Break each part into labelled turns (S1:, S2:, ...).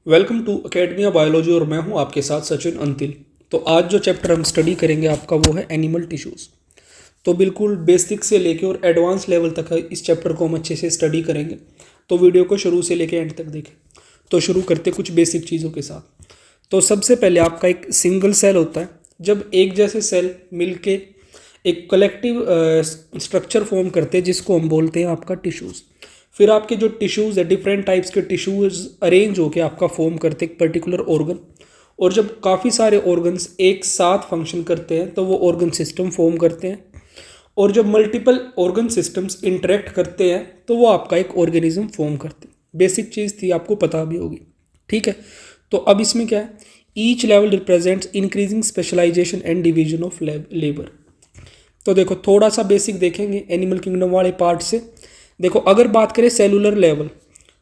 S1: Welcome to academia biology और मैं हूं आपके साथ सचिन अंतिल। तो आज जो चैप्टर हम स्टडी करेंगे आपका वो है एनिमल टिश्यूज़। तो बिल्कुल बेसिक से लेके और एडवांस लेवल तक इस चैप्टर को हम अच्छे से स्टडी करेंगे। तो वीडियो को शुरू से लेके एंड तक देखें। तो शुरू करते कुछ बेसिक चीज़ों के साथ। तो सबसे पहले आपका एक सिंगल सेल होता है। जब एक जैसे सेल मिलके एक कलेक्टिव स्ट्रक्चर फॉर्म करते हैं जिसको हम बोलते हैं आपका टिश्यूज़। फिर आपके जो टिश्यूज़ है डिफरेंट टाइप्स के टिश्यूज़ अरेंज होके आपका फॉर्म करते हैं एक पर्टिकुलर ऑर्गन। और जब काफ़ी सारे ऑर्गन्स एक साथ फंक्शन करते हैं तो वो ऑर्गन सिस्टम फॉर्म करते हैं। और जब मल्टीपल ऑर्गन सिस्टम्स इंटरेक्ट करते हैं तो वो आपका एक ऑर्गेनिज्म फॉर्म करते हैं। बेसिक चीज़ थी, आपको पता भी होगी। ठीक है, तो अब इसमें क्या है, each level represents increasing specialisation and division of labour. तो देखो थोड़ा सा बेसिक देखेंगे एनिमल किंगडम वाले पार्ट से। देखो अगर बात करें सेलुलर लेवल,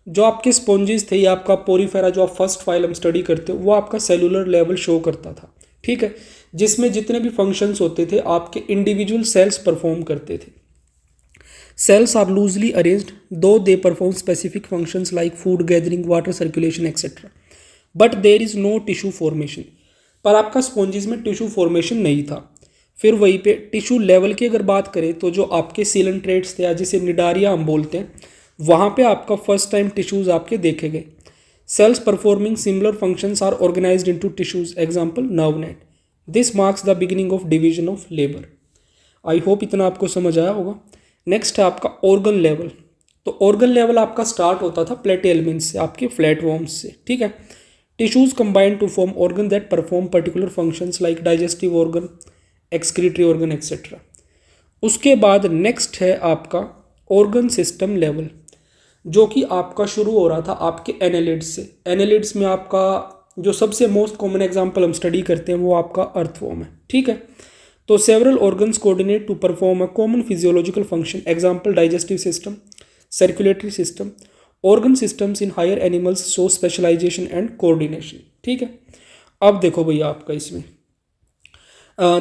S1: जो आपके स्पॉन्जेस थे या आपका पोरीफेरा जो आप फर्स्ट फाइलम स्टडी करते हो वो आपका सेलुलर लेवल शो करता था। ठीक है, जिसमें जितने भी फंक्शंस होते थे आपके इंडिविजुअल सेल्स परफॉर्म करते थे। Sales are loosely arranged though they perform specific functions like food gathering, water circulation etcetera, but there is no tissue formation. पर आपका स्पॉन्जेस में टिश्यू फॉर्मेशन नहीं था। फिर वहीं पे टिश्यू लेवल की अगर बात करें तो जो आपके सीलेंट्रेट्स थे या जिसे निडारिया हम बोलते हैं, वहाँ पे आपका फर्स्ट टाइम टिश्यूज़ आपके देखे गए। Cells performing similar functions are organised into tissues, example nerve net. This marks the beginning of division of labour. I hope इतना आपको समझ आया होगा। नेक्स्ट है आपका ऑर्गन लेवल। तो ऑर्गन लेवल आपका स्टार्ट होता था प्लेटी एलिमेंट्स से, आपके फ्लैट वॉर्म्स से। ठीक है, tissues combine to form organ that perform particular functions like digestive organ, excretory organ etcetera. उसके बाद नेक्स्ट है आपका ऑर्गन सिस्टम लेवल, जो कि आपका शुरू हो रहा था आपके एनेलिड्स से। एनेलिड्स में आपका जो सबसे मोस्ट कॉमन एग्जांपल हम स्टडी करते हैं वो आपका अर्थवॉर्म है। ठीक है, तो several organs coordinate to perform a common physiological function, example digestive system, circulatory system. Organ systems in higher animals show specialisation and coordination. ठीक है, अब देखो भैया आपका इसमें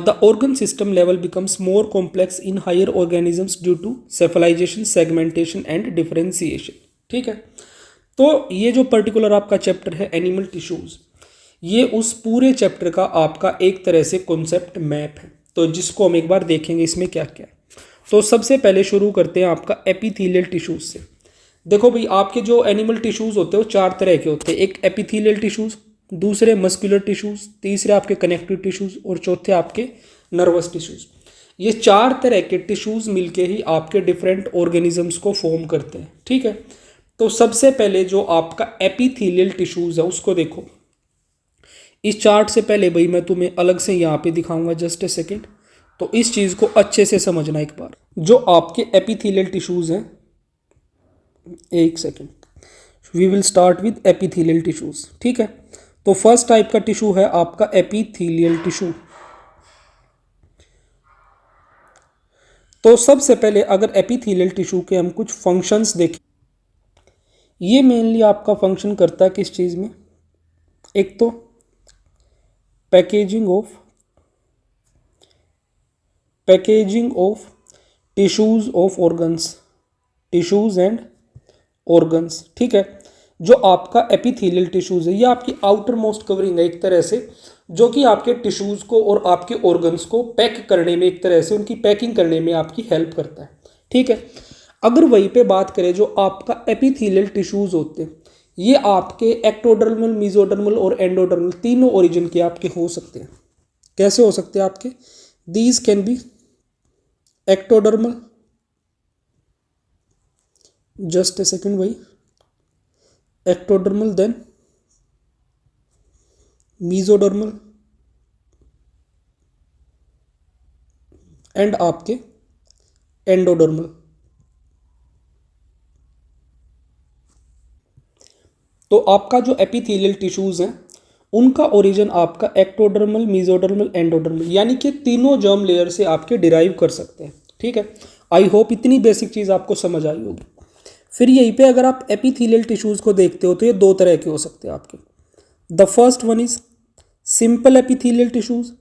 S1: the organ system level becomes more complex in higher organisms due to cephalization, segmentation and differentiation. ठीक है, तो ये जो पर्टिकुलर आपका चैप्टर है एनिमल टिश्यूज, ये उस पूरे चैप्टर का आपका एक तरह से कॉन्सेप्ट मैप है। तो जिसको हम एक बार देखेंगे इसमें क्या क्या है। तो सबसे पहले शुरू करते हैं आपका एपिथेलियल टिश्यूज से। देखो भाई आपके जो एनिमल टिश्यूज होते हैं वो चार तरह के होते हैं। एक एपिथेलियल टिश्यूज, दूसरे मस्कुलर टिश्यूज, तीसरे आपके कनेक्टिव टिश्यूज और चौथे आपके नर्वस टिश्यूज। ये चार तरह के टिश्यूज मिलके ही आपके डिफरेंट ऑर्गेनिजम्स को फॉर्म करते हैं। ठीक है, तो सबसे पहले जो आपका एपिथेलियल टिश्यूज है उसको देखो। इस चार्ट से पहले भाई मैं तुम्हें अलग से यहाँ पे दिखाऊंगा, जस्ट ए सेकेंड। तो इस चीज़ को अच्छे से समझना एक बार। जो आपके एपिथेलियल टिश्यूज हैं, एक second, we will start with epithelial tissues. ठीक है, तो फर्स्ट टाइप का टिश्यू है आपका एपिथेलियल टिश्यू। तो सबसे पहले अगर एपिथेलियल टिश्यू के हम कुछ फंक्शंस देखें, ये मेनली आपका फंक्शन करता है किस चीज़ में। एक तो packaging of tissues of organs, tissues and organs. ठीक है, जो आपका एपिथेलियल टिश्यूज है ये आपकी आउटर मोस्ट कवरिंग है एक तरह से, जो कि आपके टिश्यूज को और आपके ऑर्गन्स को पैक करने में, एक तरह से उनकी पैकिंग करने में आपकी हेल्प करता है। ठीक है, अगर वहीं पे बात करें जो आपका एपिथेलियल टिश्यूज होते हैं ये आपके एक्टोडर्मल, मेसोडर्मल और एंडोडर्मल तीनों ओरिजिन के आपके हो सकते हैं। कैसे हो सकते हैं आपके? These can be ectodermal, just a second भाई, एक्टोडर्मल, देन मेसोडर्मल एंड आपके एंडोडर्मल। तो आपका जो एपिथेलियल टिश्यूज हैं उनका ओरिजिन आपका एक्टोडर्मल, मेसोडर्मल, एंडोडर्मल यानी कि तीनों जर्म लेयर से आपके डिराइव कर सकते हैं। ठीक है, आई होप इतनी बेसिक चीज़ आपको समझ आई होगी। फिर यहीं पे अगर आप एपिथेलियल टिश्यूज को देखते हो तो ये दो तरह के हो सकते हैं आपके। The first one is simple epithelial tissues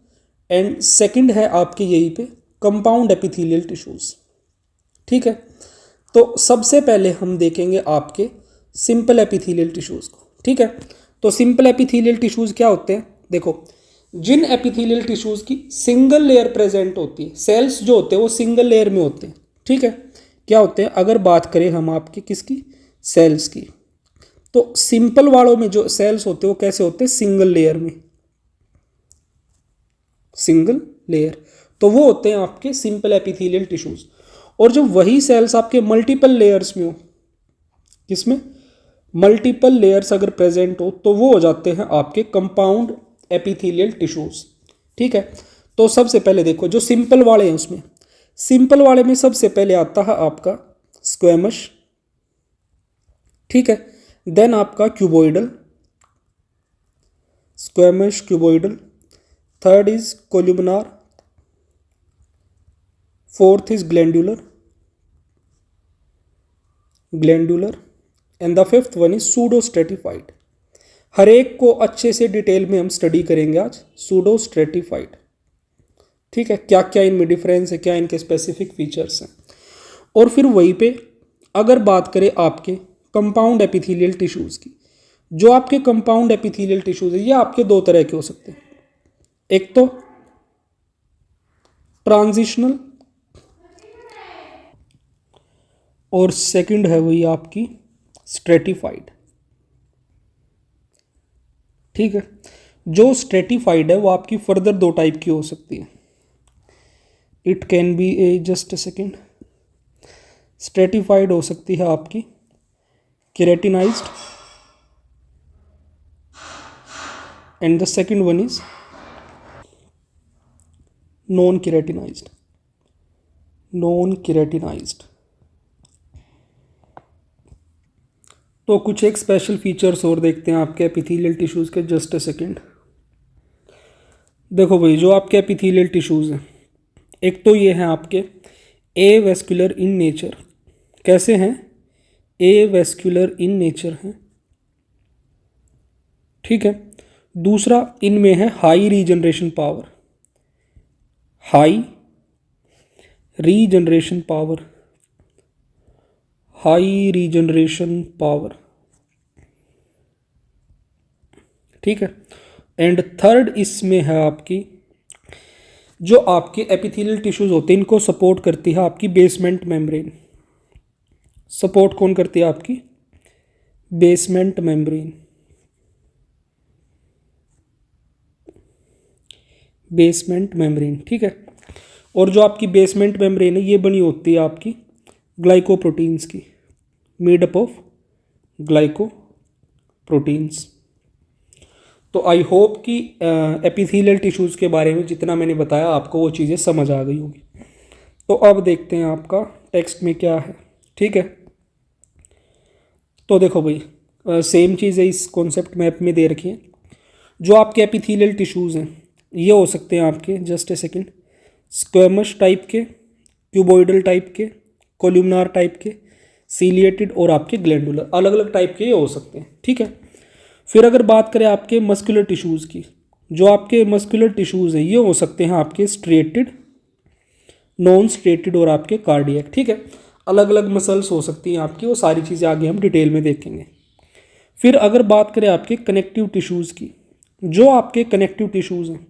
S1: and second है आपके यहीं पे कंपाउंड एपिथेलियल टिश्यूज। ठीक है, तो सबसे पहले हम देखेंगे आपके सिंपल एपिथेलियल टिश्यूज को। ठीक है, तो सिंपल एपिथेलियल टिश्यूज क्या होते हैं, देखो जिन एपिथेलियल टिश्यूज की सिंगल लेयर प्रेजेंट होती है, सेल्स जो होते हैं वो सिंगल लेयर में होते हैं, ठीक है। क्या होते हैं, अगर बात करें हम आपकी किसकी, सेल्स की, तो सिंपल वालों में जो सेल्स होते हैं वो कैसे होते हैं, सिंगल लेयर में, सिंगल लेयर, तो वो होते हैं आपके सिंपल एपिथेलियल टिश्यूज। और जो वही सेल्स आपके मल्टीपल लेयर्स में हो, किसमें, मल्टीपल लेयर्स अगर प्रेजेंट हो तो वो हो जाते हैं आपके कंपाउंड एपिथेलियल टिश्यूज, ठीक है। तो सबसे पहले देखो जो सिंपल वाले हैं उसमें, सिंपल वाले में सबसे पहले आता है आपका स्क्वेमस, ठीक है, देन आपका cuboidal, squamous cuboidal, third is columnar, fourth is glandular, glandular, and the fifth one is pseudo stratified. हर एक को अच्छे से डिटेल में हम स्टडी करेंगे आज, सूडो स्ट्रेटिफाइड, ठीक है, क्या क्या इनमें डिफरेंस है, क्या इनके स्पेसिफिक फीचर्स हैं। और फिर वहीं पे अगर बात करें आपके कंपाउंड एपिथेलियल टिश्यूज की, जो आपके कंपाउंड एपिथेलियल टिश्यूज है ये आपके दो तरह के हो सकते हैं, एक तो ट्रांजिशनल और सेकंड है वही आपकी स्ट्रेटिफाइड, ठीक है। जो स्ट्रेटिफाइड है वो आपकी फर्दर दो टाइप की हो सकती है, it can be a, just a second, stratified हो सकती है आपकी keratinised, and the second one is non keratinised, non keratinised. तो कुछ एक स्पेशल फीचर्स और देखते हैं आपके एपिथेलियल टिश्यूज के, जस्ट अ सेकेंड। देखो भाई जो आपके एपिथेलियल टिश्यूज हैं, एक तो ये हैं आपके ए वेस्कुलर इन नेचर, कैसे हैं, ए वेस्कुलर इन नेचर हैं, ठीक है। दूसरा इनमें है high regeneration power, high regeneration power, high regeneration power, ठीक है। एंड थर्ड इसमें है आपकी जो आपके एपिथेलियल टिश्यूज होते हैं इनको सपोर्ट करती है आपकी बेसमेंट मेम्ब्रेन, सपोर्ट कौन करती है आपकी, बेसमेंट मेम्ब्रेन, बेसमेंट मेम्ब्रेन, ठीक है। और जो आपकी बेसमेंट मेम्ब्रेन है ये बनी होती है आपकी ग्लाइकोप्रोटीन्स की, मेड अप ऑफ ग्लाइकोप्रोटीन्स। तो आई होप कि एपिथेलियल टिश्यूज़ के बारे में जितना मैंने बताया आपको वो चीज़ें समझ आ गई होगी। तो अब देखते हैं आपका टेक्स्ट में क्या है, ठीक है। तो देखो भाई सेम चीज़ है, इस कॉन्सेप्ट मैप में दे रखी है। जो आपके एपिथेलियल टिश्यूज़ हैं ये हो सकते हैं आपके, just a second, squamous type के, क्यूबोइडल टाइप के, कोल्यूमिनार टाइप के, सीलिएटेड और आपके ग्लैंडुलर, अलग अलग टाइप के ये हो सकते हैं, ठीक है। फिर अगर बात करें आपके मस्कुलर टिश्यूज़ की, जो आपके मस्कुलर टिश्यूज़ हैं ये हो सकते हैं आपके स्ट्रेटेड, नॉन स्ट्रेटेड और आपके कार्डियक, ठीक है। अलग अलग मसल्स हो सकती हैं आपकी, वो सारी चीज़ें आगे हम डिटेल में देखेंगे। फिर अगर बात करें आपके कनेक्टिव टिश्यूज़ की, जो आपके कनेक्टिव टिश्यूज़ हैं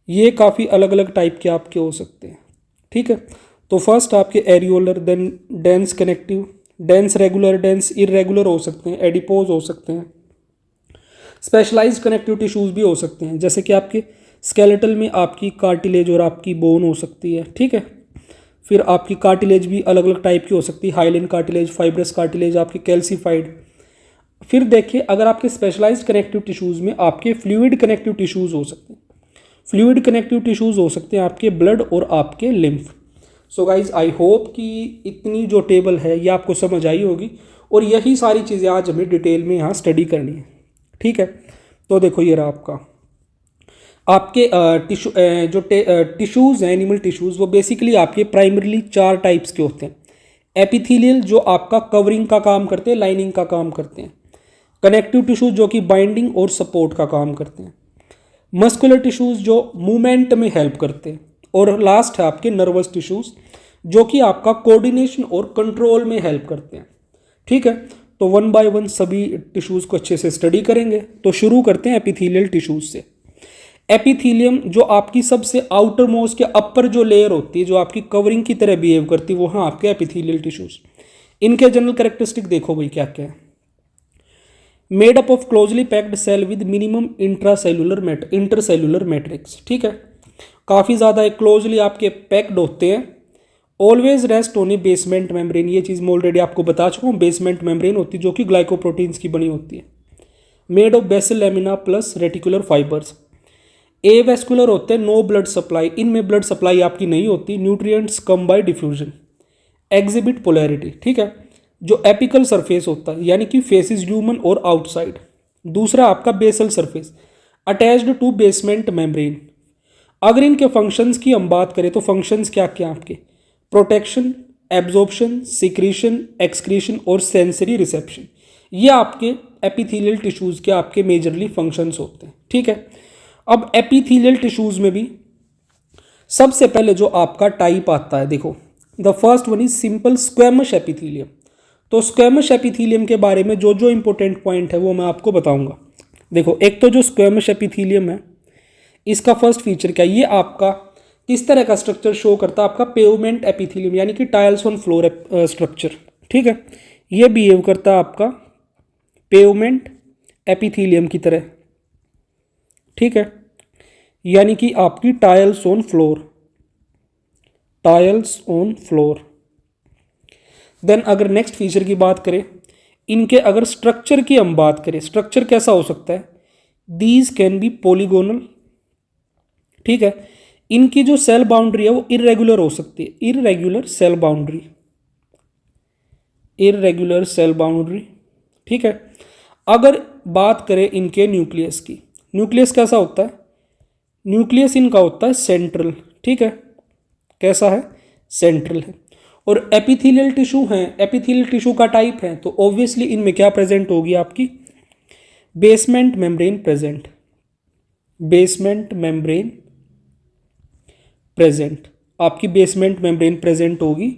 S1: ये काफ़ी अलग अलग टाइप के आपके हो सकते हैं, ठीक है। तो फर्स्ट आपके areolar, then dense connective, dense regular, dense irregular हो सकते हैं, एडिपोज हो सकते हैं, स्पेशलाइज्ड कनेक्टिव टिश्यूज़ भी हो सकते हैं, जैसे कि आपके स्केलेटल में आपकी कार्टिलेज और आपकी बोन हो सकती है, ठीक है। फिर आपकी कार्टिलेज भी अलग अलग टाइप की हो सकती है, हाइलिन कार्टिलेज, फाइब्रस कार्टिलेज, आपकी कैल्सीफाइड। फिर देखिए अगर आपके स्पेशलाइज्ड कनेक्टिव टिश्यूज़ में आपके फ्लूइड कनेक्टिव टिश्यूज़ हो सकते हैं, फ्लूइड कनेक्टिव टिश्यूज़ हो सकते हैं आपके ब्लड और आपके lymph. So guys I hope कि इतनी जो टेबल है ये आपको समझ आई होगी, और यही सारी चीज़ें आज हमें डिटेल में यहाँ स्टडी करनी है, ठीक है। तो देखो ये रहा आपके जो टिश्यूज़ हैं, एनिमल टिश्यूज़, वो बेसिकली आपके प्राइमरीली 4 टाइप्स के होते हैं। एपिथेलियल जो आपका कवरिंग का काम करते हैं, लाइनिंग का काम करते हैं। कनेक्टिव टिश्यूज जो कि बाइंडिंग और सपोर्ट का काम करते हैं। मस्कुलर टिश्यूज जो मूवमेंट में हेल्प करते हैं। और लास्ट है आपके नर्वस टिश्यूज जो कि आपका कोऑर्डिनेशन और कंट्रोल में हेल्प करते हैं, ठीक है। तो वन बाय वन सभी टिश्यूज़ को अच्छे से स्टडी करेंगे। तो शुरू करते हैं एपिथेलियल टिश्यूज़ से। एपिथेलियम जो आपकी सबसे आउटर मोस्ट या अपर जो लेयर होती है, जो आपकी कवरिंग की तरह बिहेव करती है, वो हाँ आपके एपिथेलियल टिश्यूज़। इनके जनरल कैरेक्टरिस्टिक देखो भाई क्या क्या है। Made up of closely packed cell with minimum intercellular matrix. ठीक है, काफ़ी ज़्यादा क्लोजली आपके पैक्ड होते हैं। Always rest on a basement membrane, ये चीज़ मैं ऑलरेडी आपको बता चुका हूँ, बेसमेंट मेम्ब्रेन होती है जो कि ग्लाइकोप्रोटीन्स की बनी होती है। Made of basal lamina plus reticular fibres. Avascular होते हैं, नो ब्लड सप्लाई, इनमें ब्लड सप्लाई आपकी नहीं होती। Nutrients come by diffusion. Exhibit polarity. ठीक है, जो एपिकल सरफेस होता है यानी कि फेसिस ह्यूमन और आउटसाइड। दूसरा आपका basal surface attached to basement membrane. अगर इनके फंक्शंस की हम बात करें तो फंक्शंस क्या क्या आपके, प्रोटेक्शन, एब्जॉर्प्शन, सिक्रीशन, एक्सक्रीशन और सेंसरी रिसेप्शन, ये आपके एपिथेलियल टिश्यूज़ के आपके मेजरली फंक्शंस होते हैं। ठीक है, अब एपिथेलियल टिश्यूज़ में भी सबसे पहले जो आपका टाइप आता है, देखो the first one is simple squamous epithelium. तो स्क्वेमस एपिथेलियम के बारे में जो जो इंपॉर्टेंट पॉइंट है वो मैं आपको बताऊंगा। देखो, एक तो जो स्क्वेमस एपिथेलियम है, इसका फर्स्ट फीचर क्या है, ये आपका किस तरह का स्ट्रक्चर शो करता है, आपका पेवमेंट एपिथेलियम यानी कि टाइल्स ऑन फ्लोर स्ट्रक्चर। ठीक है, ये बिहेव करता है आपका पेवमेंट एपिथेलियम की तरह। ठीक है, यानी कि आपकी tiles on floor, tiles on floor. Then अगर नेक्स्ट फीचर की बात करें, इनके अगर स्ट्रक्चर की हम बात करें, स्ट्रक्चर कैसा हो सकता है, दीज कैन बी पॉलीगोनल। ठीक है, इनकी जो सेल बाउंड्री है वो इरेगुलर हो सकती है, irregular cell boundary, irregular cell boundary. ठीक है, अगर बात करें इनके न्यूक्लियस की, न्यूक्लियस कैसा होता है, न्यूक्लियस इनका होता है सेंट्रल। ठीक है, कैसा है, सेंट्रल है। और एपिथेलियल टिश्यू हैं, एपिथेलियल टिश्यू का टाइप है, तो ऑब्वियसली इनमें क्या प्रेजेंट होगी आपकी, basement membrane present, basement membrane present, आपकी बेसमेंट मेम्ब्रेन प्रेजेंट होगी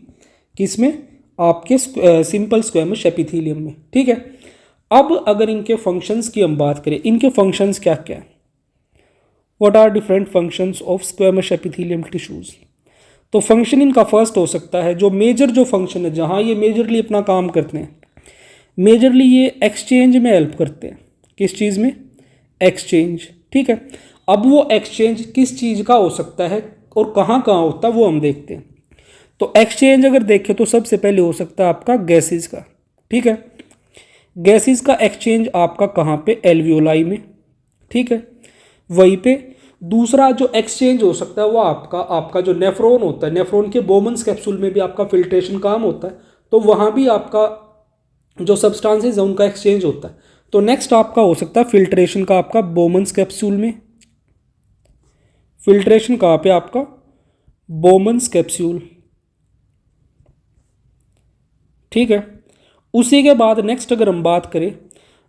S1: किसमें, आपके सिंपल स्क्वेमस एपिथेलियम में। ठीक है, अब अगर इनके फंक्शंस की हम बात करें, इनके फंक्शंस क्या क्या है, what are different functions of squamous epithelium tissues. तो फंक्शन इनका फर्स्ट हो सकता है, जो मेजर जो फंक्शन है, जहाँ ये मेजरली अपना काम करते हैं, मेजरली ये एक्सचेंज में हेल्प करते हैं। किस चीज़ में, एक्सचेंज। ठीक है, अब वो एक्सचेंज किस चीज़ का हो सकता है और कहाँ कहाँ होता है वो हम देखते हैं। तो एक्सचेंज अगर देखें तो सबसे पहले हो सकता है आपका गैसेस का। ठीक है, गैसेस का एक्सचेंज आपका कहाँ पे, एल्वियोलाई में। ठीक है, वहीं पे दूसरा जो एक्सचेंज हो सकता है वो आपका जो नेफ्रॉन होता है, नेफ्रॉन के बोमन्स कैप्सूल में भी आपका फिल्ट्रेशन काम होता है, तो वहाँ भी आपका जो सब्सटेंसेस है उनका एक्सचेंज होता है। तो नेक्स्ट आपका हो सकता है फिल्ट्रेशन का, आपका बोमन्स कैप्सूल में, फिल्ट्रेशन कहाँ पे आपका, बोमन्स कैप्सूल। ठीक है, उसी के बाद नेक्स्ट अगर हम बात करें,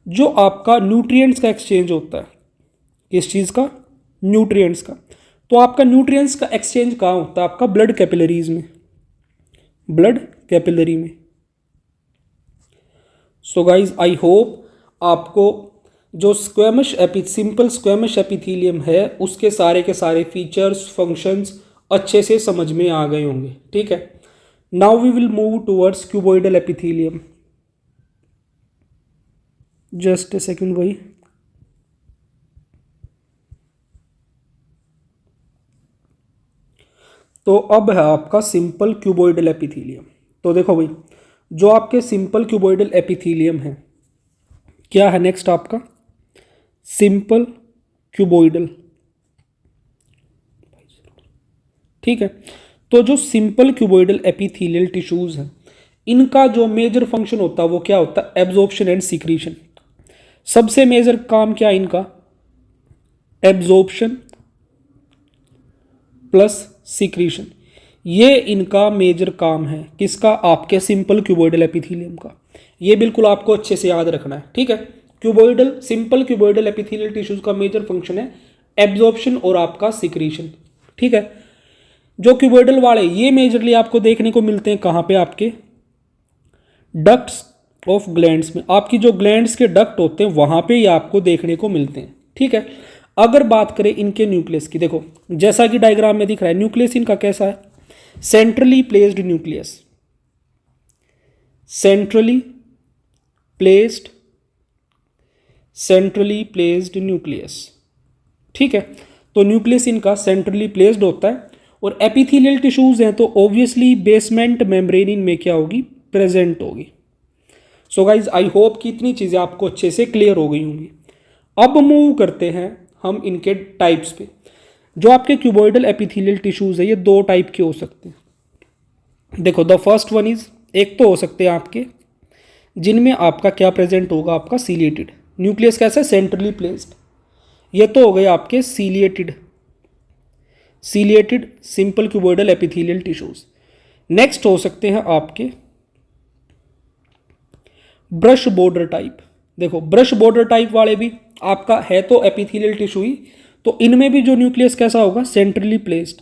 S1: जो आपका न्यूट्रिएंट्स का एक्सचेंज होता है, किस चीज़ का, न्यूट्रिएंट्स का, तो आपका न्यूट्रिएंट्स का एक्सचेंज कहाँ होता है, आपका ब्लड कैपिलरीज में, ब्लड कैपिलरी में। सो गाइज आई होप आपको जो सिंपल स्क्वेमस एपिथेलियम है उसके सारे के सारे फीचर्स, फंक्शंस अच्छे से समझ में आ गए होंगे। ठीक है, now we will move towards cuboidal epithelium. Just a second भाई। तो अब है आपका सिंपल क्यूबॉइडल एपिथेलियम। तो देखो भाई, जो आपके सिंपल क्यूबॉइडल एपिथेलियम है, क्या है नेक्स्ट आपका, सिंपल क्यूबॉइडल। ठीक है, तो जो सिंपल क्यूबॉइडल एपिथेलियल टिश्यूज हैं, इनका जो मेजर फंक्शन होता है वो क्या होता है, एब्जॉर्प्शन एंड सिक्रीशन। सबसे मेजर काम क्या है इनका, एब्जॉर्प्शन प्लस सिक्रीशन, ये इनका मेजर काम है। किसका, आपके सिंपल क्यूबॉइडल एपिथेलियम का। ये बिल्कुल आपको अच्छे से याद रखना है। ठीक है, cuboidal, simple cuboidal epithelial tissues का मेजर फंक्शन है एब्जॉर्प्शन और आपका सिक्रीशन। ठीक है, जो क्यूबॉइडल वाले ये मेजरली आपको देखने को मिलते हैं कहाँ पे, आपके डक्ट्स ऑफ ग्लैंड्स में, आपकी जो ग्लैंड्स के डक्ट होते हैं वहाँ पे ये आपको देखने को मिलते हैं। ठीक है, अगर बात करें इनके न्यूक्लियस की, देखो जैसा कि डायग्राम में दिख रहा है न्यूक्लियस इनका कैसा है, centrally placed nucleus, centrally placed, centrally placed nucleus. ठीक है, तो न्यूक्लियस इनका सेंट्रली प्लेस्ड होता है। और एपिथेलियल टिश्यूज हैं तो ऑब्वियसली बेसमेंट मेम्ब्रेन इनमें क्या होगी, प्रेजेंट होगी। सो गाइज आई होप कि इतनी चीज़ें आपको अच्छे से क्लियर हो गई होंगी। अब मूव करते हैं हम इनके टाइप्स पे। जो आपके क्यूबॉइडल एपिथेलियल टिश्यूज है ये दो टाइप के हो सकते हैं। देखो द फर्स्ट वन इज, एक तो हो सकते हैं आपके जिनमें आपका क्या प्रेजेंट होगा, आपका सीलिएटेड न्यूक्लियस, कैसा है, सेंट्रली प्लेस्ड। ये तो हो गए आपके ciliated, ciliated simple cuboidal epithelial tissues. Next हो सकते हैं आपके ब्रश बॉर्डर टाइप। देखो ब्रश बॉर्डर टाइप वाले भी आपका है तो एपिथेलियल टिश्यू ही, तो इनमें भी जो न्यूक्लियस कैसा होगा, centrally placed,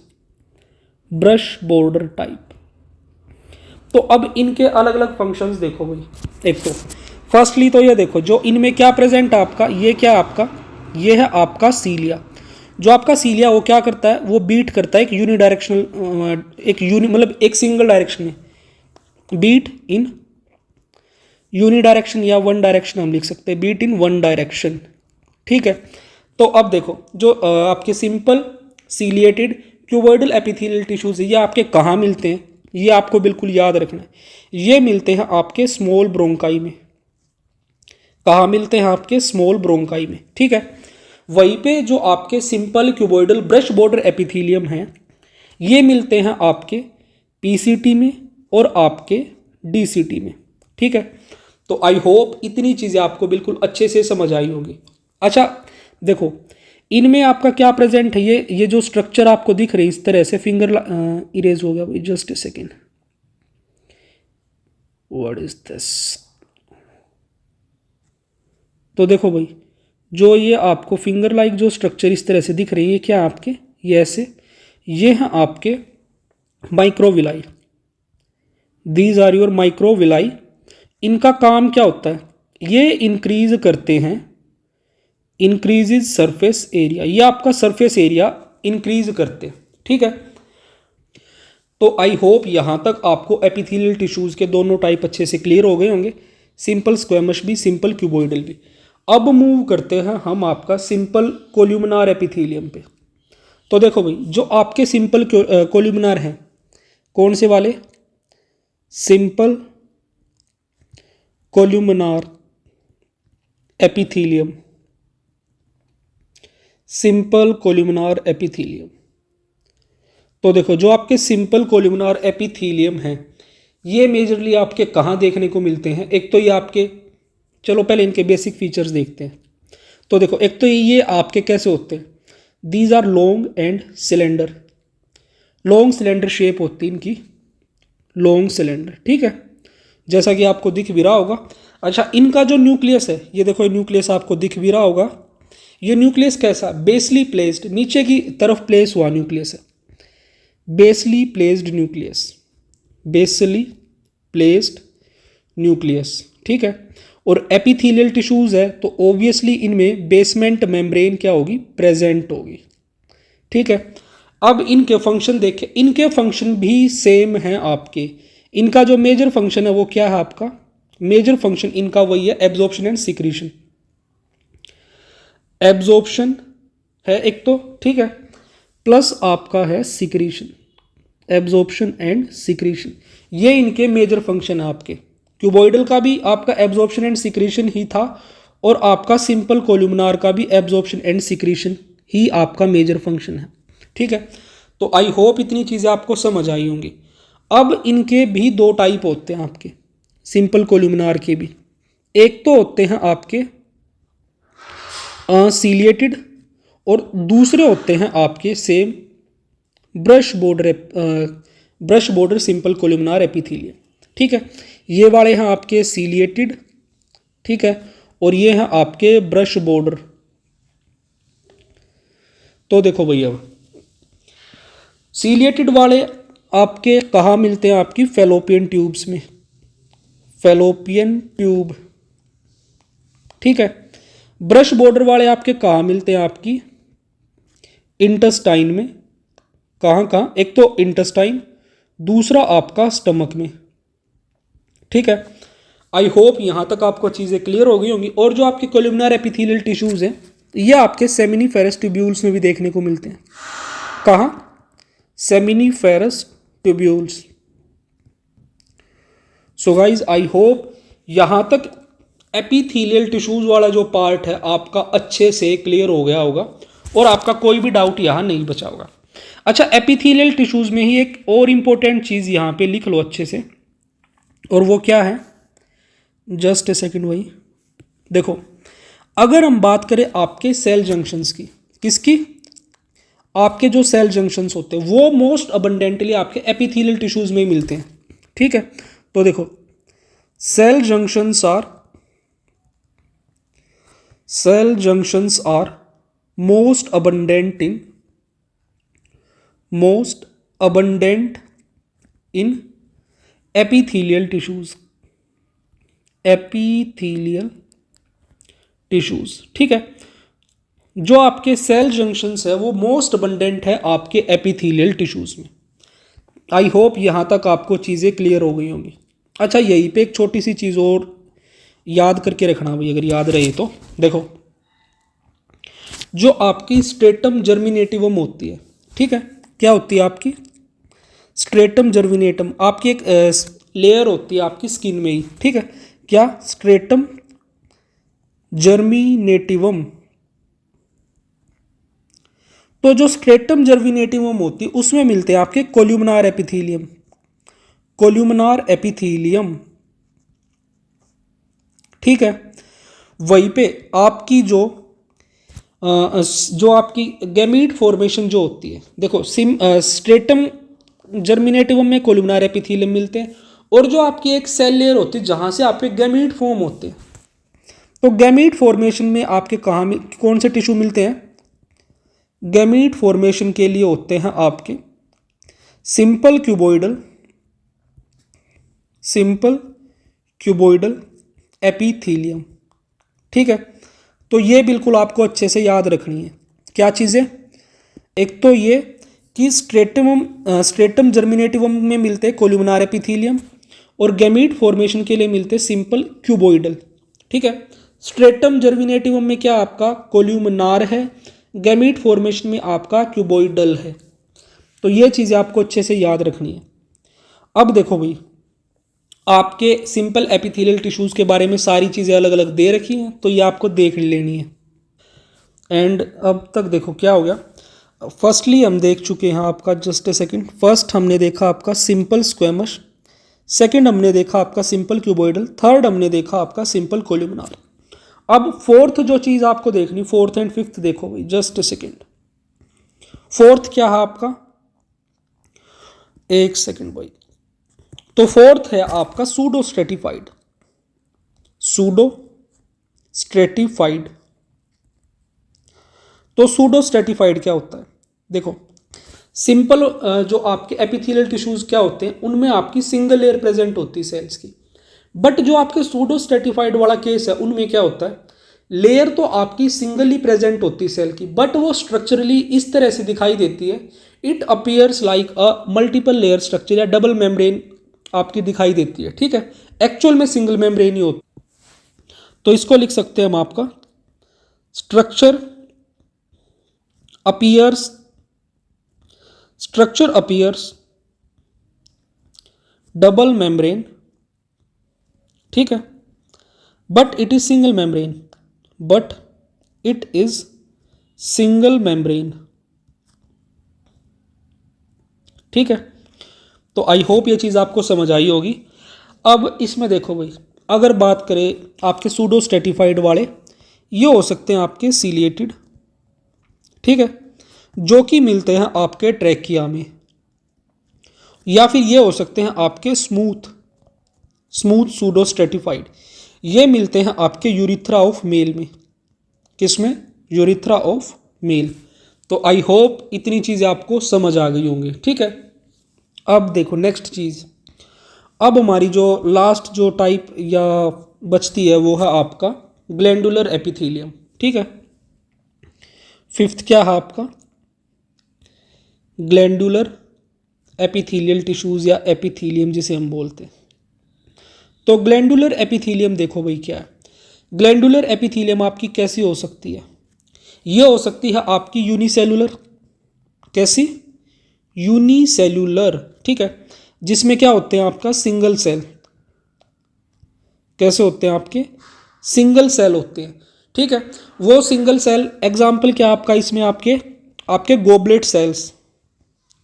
S1: brush border type. तो अब इनके अलग अलग फंक्शंस देखो भाई। एक तो फर्स्टली तो ये देखो जो इनमें क्या प्रेजेंट है आपका, ये क्या आपका, ये है आपका सीलिया। जो आपका सीलिया वो क्या करता है, वो बीट करता है एक यूनिडायरेक्शनल, मतलब एक सिंगल डायरेक्शन में, बीट इन यूनिडायरेक्शन या वन डायरेक्शन हम लिख सकते हैं, बीट इन वन डायरेक्शन। ठीक है, तो अब देखो जो आपके simple ciliated cuboidal epithelial tissues ये आपके कहाँ मिलते हैं, ये आपको बिल्कुल याद रखना है। ये मिलते हैं आपके स्मॉल ब्रोंकाई में। कहाँ मिलते हैं, आपके स्मॉल ब्रोंकाई में। ठीक है, वहीं पे जो आपके simple cuboidal brush border epithelium हैं ये मिलते हैं आपके पीसीटी में और आपके डीसीटी में। ठीक है, तो आई होप इतनी चीज़ें आपको बिल्कुल अच्छे से समझ आई होगी। अच्छा देखो इनमें आपका क्या प्रेजेंट है, ये जो स्ट्रक्चर आपको दिख रही है इस तरह से, फिंगर इरेज हो गया भाई, just a second, what is this. तो देखो भाई जो ये आपको फिंगर लाइक जो स्ट्रक्चर इस तरह से दिख रही है, क्या आपके ये ऐसे, ये हैं आपके microvilli, these are your microvilli. इनका काम क्या होता है, ये इंक्रीज करते हैं, इंक्रीजेज सरफेस एरिया, ये आपका सरफेस एरिया इंक्रीज करते हैं। ठीक है, तो आई होप यहाँ तक आपको एपिथेलियल टिश्यूज के दोनों टाइप अच्छे से क्लियर हो गए होंगे, सिंपल स्क्वेमस भी, सिंपल क्यूबॉइडल भी। अब मूव करते हैं हम आपका सिंपल कोल्यूमिनार एपिथेलियम पे। तो देखो भाई जो आपके सिंपल कोल्यूमिनार हैं, कौन से वाले, simple columnar epithelium, simple columnar epithelium. तो देखो जो आपके सिंपल कोल्यूमिनार एपिथेलियम हैं ये मेजरली आपके कहाँ देखने को मिलते हैं। एक तो ये आपके, चलो पहले इनके बेसिक फीचर्स देखते हैं। तो देखो एक तो ये आपके कैसे होते हैं, these are long and cylinder, long cylinder shape होती है इनकी, लॉन्ग सिलेंडर। ठीक है, जैसा कि आपको दिख भी रहा होगा। अच्छा इनका जो न्यूक्लियस है, ये देखो न्यूक्लियस आपको दिख भी रहा होगा, ये न्यूक्लियस कैसा, बेसली प्लेस्ड, नीचे की तरफ प्लेस हुआ न्यूक्लियस है, बेसली प्लेस्ड न्यूक्लियस, बेसली प्लेस्ड न्यूक्लियस। ठीक है, और एपिथेलियल टिश्यूज है तो ऑब्वियसली इनमें बेसमेंट मेम्ब्रेन क्या होगी, प्रेजेंट होगी। ठीक है, अब इनके फंक्शन देखें, इनके फंक्शन भी सेम हैं आपके। इनका जो मेजर फंक्शन है वो क्या है आपका, मेजर फंक्शन इनका वही है एब्जॉर्प्शन एंड सिक्रीशन, एब्जॉर्प्शन है एक तो, ठीक है, प्लस आपका है सिक्रीशन, एब्जॉर्प्शन एंड सिक्रीशन। ये इनके मेजर फंक्शन है आपके। क्यूबॉइडल का भी आपका एब्जॉर्प्शन एंड सिक्रीशन ही था और आपका सिंपल कोल्यूमिनार का भी एब्जॉर्प्शन एंड सिक्रीशन ही आपका मेजर फंक्शन है। ठीक है, तो आई होप इतनी चीज़ें आपको समझ आई होंगी। अब इनके भी दो टाइप होते हैं आपके सिंपल कोल्यूमिनार के भी, एक तो होते हैं आपके सीलिएटेड और दूसरे होते हैं आपके same brush border simple columnar epithelium. ठीक है, ये वाले हैं आपके सीलिएटेड, ठीक है, और ये हैं आपके ब्रश बॉर्डर। तो देखो भैया सीलिएटेड वाले आपके कहाँ मिलते हैं, आपकी फैलोपियन ट्यूब्स में, फैलोपियन ट्यूब, ठीक है। ब्रश बॉर्डर वाले आपके कहाँ मिलते हैं? आपकी इंटेस्टाइन में। कहाँ कहाँ? एक तो इंटेस्टाइन, दूसरा आपका स्टमक में, ठीक है। आई होप यहाँ तक आपको चीज़ें क्लियर हो गई होंगी। और जो आपके कोल्यूमिनर एपिथेलियल टिश्यूज़ हैं ये आपके सेमिनिफेरस ट्यूब्यूल्स में भी देखने को मिलते हैं। कहाँ? Seminiferous tubules. So guys I hope यहाँ तक एपिथेलियल टिश्यूज वाला जो पार्ट है आपका अच्छे से क्लियर हो गया होगा और आपका कोई भी डाउट यहाँ नहीं बचा होगा। अच्छा, एपिथेलियल टिश्यूज में ही एक और इम्पोर्टेंट चीज़ यहाँ पे लिख लो अच्छे से, और वो क्या है? जस्ट ए सेकेंड भाई। देखो, अगर हम बात करें आपके सेल जंक्शंस की, किसकी? आपके जो सेल जंक्शंस होते हैं वो मोस्ट अबंडेंटली आपके एपिथेलियल टिश्यूज में ही मिलते हैं, ठीक है। तो देखो, cell junctions are most abundant in epithelial tissues, ठीक है। जो आपके सेल जंक्शंस है वो मोस्ट अबंडेंट है आपके एपिथेलियल टिश्यूज में। आई होप यहाँ तक आपको चीज़ें क्लियर हो गई होंगी। अच्छा, यहीं पे एक छोटी सी चीज़ और याद करके रखना भाई, अगर याद रही तो। देखो, जो आपकी स्ट्रेटम जर्मिनेटिवम होती है, ठीक है, क्या होती है आपकी? स्ट्रेटम जर्मिनेटम आपकी एक लेयर होती है आपकी स्किन में ही, ठीक है। क्या? स्ट्रेटम जर्मिनेटिवम। तो जो स्ट्रेटम जर्मिनेटिवम होती है उसमें मिलते हैं आपके कोल्यूमिनर एपिथेलियम, ठीक है। वहीं पे आपकी जो आपकी गैमीट फॉर्मेशन जो होती है, देखो स्ट्रेटम जर्मिनेटिवम में कोल्यूमिनर एपिथेलियम मिलते हैं, और जो आपकी एक सेल लेयर होती है जहाँ से आपके गैमीट फॉर्म होते हैं। तो गैमीट फॉर्मेशन में आपके कौन से टिश्यू मिलते हैं? गैमीट फॉर्मेशन के लिए होते हैं आपके सिंपल क्यूबॉइडल एपिथेलियम, ठीक है। तो ये बिल्कुल आपको अच्छे से याद रखनी है। क्या चीज़ें? एक तो ये कि स्ट्रेटम जर्मिनेटिवम में मिलते हैं कोल्यूमिनर एपिथेलियम, और गैमीट फॉर्मेशन के लिए मिलते हैं सिंपल क्यूबॉइडल, ठीक है। स्ट्रेटम जर्मिनेटिवम में क्या आपका कोल्यूमिनर है, गैमीट फॉर्मेशन में आपका क्यूबॉइडल है। तो ये चीज़ें आपको अच्छे से याद रखनी है। अब देखो भाई, आपके सिंपल एपिथेलियल टिश्यूज़ के बारे में सारी चीज़ें अलग अलग दे रखी हैं, तो ये आपको देख लेनी है। एंड अब तक देखो क्या हो गया। फर्स्टली हम देख चुके हैं आपका, जस्ट ए सेकेंड, फर्स्ट हमने देखा आपका सिंपल स्क्वेमस, सेकेंड हमने देखा आपका सिंपल क्यूबॉइडल, थर्ड हमने देखा आपका सिंपल कोल्यूमिनर। अब फोर्थ जो चीज़ आपको देखनी, फोर्थ एंड फिफ्थ देखो भाई, जस्ट ए सेकेंड। फोर्थ क्या है आपका? एक सेकेंड भाई। तो फोर्थ है आपका सूडो स्ट्रेटिफाइड। तो सूडो स्ट्रेटिफाइड क्या होता है? देखो, सिंपल जो आपके एपिथेलियल टिश्यूज क्या होते हैं उनमें आपकी सिंगल लेयर प्रेजेंट होती है सेल्स की, बट जो आपके सूडो स्ट्रेटिफाइड वाला केस है उनमें क्या होता है, लेयर तो आपकी सिंगली प्रेजेंट होती है सेल की, बट वो स्ट्रक्चरली इस तरह से दिखाई देती है, it appears like a multiple layer structure या डबल मेम्ब्रेन आपकी दिखाई देती है, ठीक है। एक्चुअल में सिंगल मेम्ब्रेन ही होती। तो इसको लिख सकते हैं हम आपका स्ट्रक्चर अपीयर्स डबल मेम्ब्रेन, ठीक है, but it is single membrane, ठीक है। तो आई होप ये चीज़ आपको समझ आई होगी। अब इसमें देखो भाई, अगर बात करें आपके सूडो स्ट्रेटिफाइड वाले, ये हो सकते हैं आपके सीलिएटेड, ठीक है, जो कि मिलते हैं आपके ट्रैकिया में, या फिर ये हो सकते हैं आपके स्मूथ सूडो स्ट्रेटिफाइड, ये मिलते हैं आपके यूरिथ्रा ऑफ मेल में। किसमें? Urethra of male. तो आई होप इतनी चीज़ें आपको समझ आ गई होंगी, ठीक है। अब देखो नेक्स्ट चीज़, अब हमारी जो लास्ट जो टाइप या बचती है वो है आपका ग्लैंडुलर एपिथेलियम। ठीक है, फिफ्थ क्या है आपका ग्लैंडुलर एपिथेलियल टिश्यूज या एपिथेलियम जिसे हम बोलते हैं। तो ग्लैंडुलर एपिथेलियम देखो भाई क्या है। ग्लैंडुलर एपिथेलियम आपकी कैसी हो सकती है? ये हो सकती है आपकी यूनिसेलुलर। कैसी? यूनिसेलुलर। ठीक है, जिसमें क्या होते हैं आपका सिंगल सेल। कैसे होते हैं आपके? सिंगल सेल होते हैं। ठीक है, वो सिंगल सेल एग्जाम्पल क्या आपका इसमें आपके आपके गोबलेट सेल्स,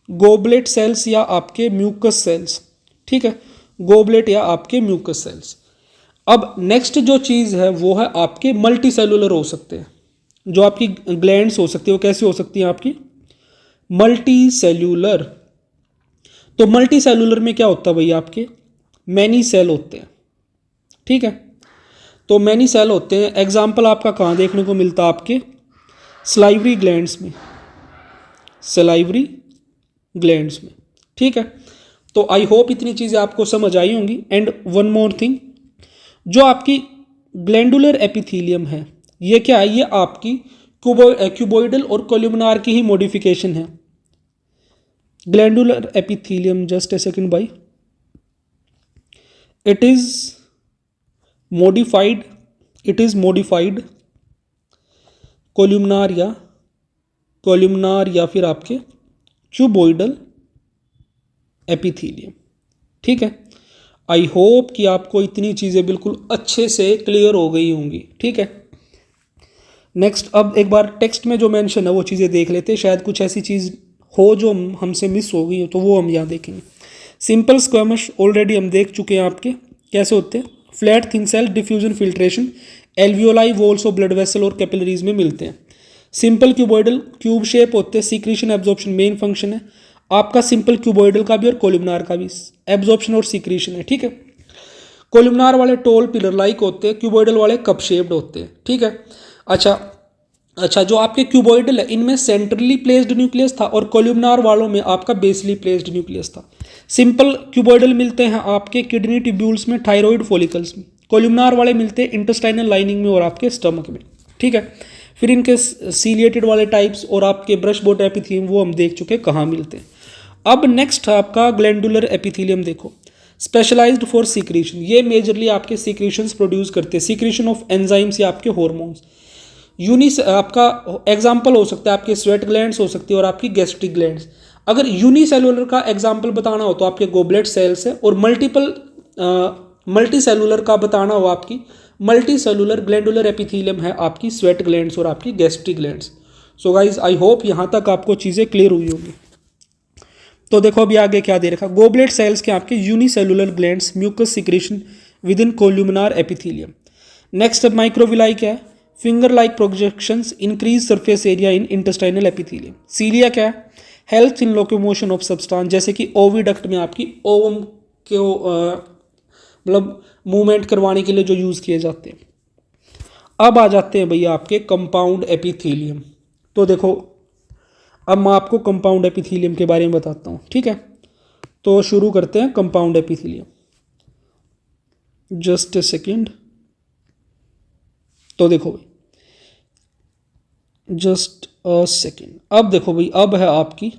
S1: गोबलेट सेल्स या आपके म्यूकस सेल्स। ठीक है, गोबलेट या आपके म्यूकस सेल्स। अब नेक्स्ट जो चीज़ है वो है आपके मल्टी सेलुलर हो सकते हैं। जो आपकी ग्लैंड्स हो सकती है वो कैसी हो सकती है आपकी? Multi cellular. तो मल्टी सेलुलर में क्या होता है भैया आपके मैनी सेल होते हैं। ठीक है, तो मैनी सेल होते हैं। एग्जाम्पल आपका कहाँ देखने को मिलता है? आपके सलाइवरी ग्लैंड्स में, सलाइवरी ग्लैंड्स में। ठीक है, तो आई होप इतनी चीज़ें आपको समझ आई होंगी। एंड वन मोर थिंग, जो आपकी ग्लैंडुलर एपिथेलियम है ये क्या है? ये आपकी क्यूबोइडल और कोल्यूमिनार की ही मॉडिफिकेशन है। Glandular epithelium, just a second भाई, इट इज मॉडिफाइड कोल्यूमिनार या फिर आपके क्यूबोइडल एपिथेलियम। ठीक है, आई होप कि आपको इतनी चीज़ें बिल्कुल अच्छे से क्लियर हो गई होंगी। ठीक है, नेक्स्ट अब एक बार टेक्स्ट में जो मेंशन है वो चीज़ें देख लेते हैं, शायद कुछ ऐसी चीज़ हो जो हमसे मिस हो गई हो तो वो हम यहाँ देखेंगे। सिंपल स्क्वेमस ऑलरेडी हम देख चुके हैं आपके कैसे होते हैं। Flat thin cell diffusion filtration alveoli walls और ब्लड वेसल और कैपिलरीज में मिलते हैं। सिंपल क्यूबोइडल क्यूब शेप होते हैं। सीक्रेशन एब्जॉर्प्शन मेन फंक्शन है आपका सिंपल क्यूबोइडल का भी और कोल्यूमिनार का भी, एब्जॉर्प्शन और सीक्रेशन है। ठीक है, कोल्यूमिनार वाले टोल पिलर लाइक होते हैं, क्यूबोइडल वाले कप शेप्ड होते हैं। ठीक है, अच्छा जो आपके क्यूबोइडल है इनमें सेंट्रली प्लेस्ड न्यूक्लियस था और कोल्यूमिनार वालों में आपका बेसली प्लेस्ड न्यूक्लियस था। सिंपल क्यूबोइडल मिलते हैं आपके किडनी ट्यूब्यूल्स में, थायराइड फॉलिकल्स में। कोल्यूमिनार वाले मिलते हैं इंटेस्टाइनल लाइनिंग में और आपके स्टमक में। ठीक है, फिर इनके सीलिएटेड वाले टाइप्स और आपके ब्रश बोट एपिथेलियम वो हम देख चुके कहाँ मिलते हैं। अब नेक्स्ट आपका ग्लैंडुलर एपिथेलियम देखो, स्पेशलाइज्ड फॉर सीक्रेशन। ये मेजरली आपके सीक्रेशंस प्रोड्यूस करते हैं, सीक्रेशन ऑफ एंजाइम्स या आपके हॉर्मोन्स। आपका एग्जाम्पल हो सकता है आपके स्वेट ग्लैंड्स हो सकती है और आपकी गैस्ट्रिक ग्लैंड्स। अगर यूनिसेलुलर का एग्जाम्पल बताना हो तो आपके गोबलेट सेल्स है, और मल्टी सेलुलर का बताना हो आपकी मल्टी सेलुलर ग्लैंडुलर एपिथेलियम है आपकी स्वेट ग्लैंड्स और आपकी gastric glands. So guys I hope यहाँ तक आपको चीज़ें क्लियर हुई होंगी। तो देखो अभी आगे क्या दे रखा, गोबलेट सेल्स के आपके unicellular glands mucus secretion within columnar epithelium. Next microvilli क्या है? Finger like projections increase surface area in intestinal epithelium. Cilia क्या है? Help in locomotion of substance, जैसे कि ओविडक्ट में आपकी ओवम को मतलब मूवमेंट करवाने के लिए जो यूज़ किए जाते हैं। अब आ जाते हैं भैया आपके कंपाउंड एपिथेलियम। तो देखो अब मैं आपको कंपाउंड एपिथेलियम के बारे में बताता हूँ। ठीक है, तो शुरू करते हैं compound epithelium. Just a second. तो देखो भाई जस्ट अ सेकेंड, अब देखो भाई अब है आपकी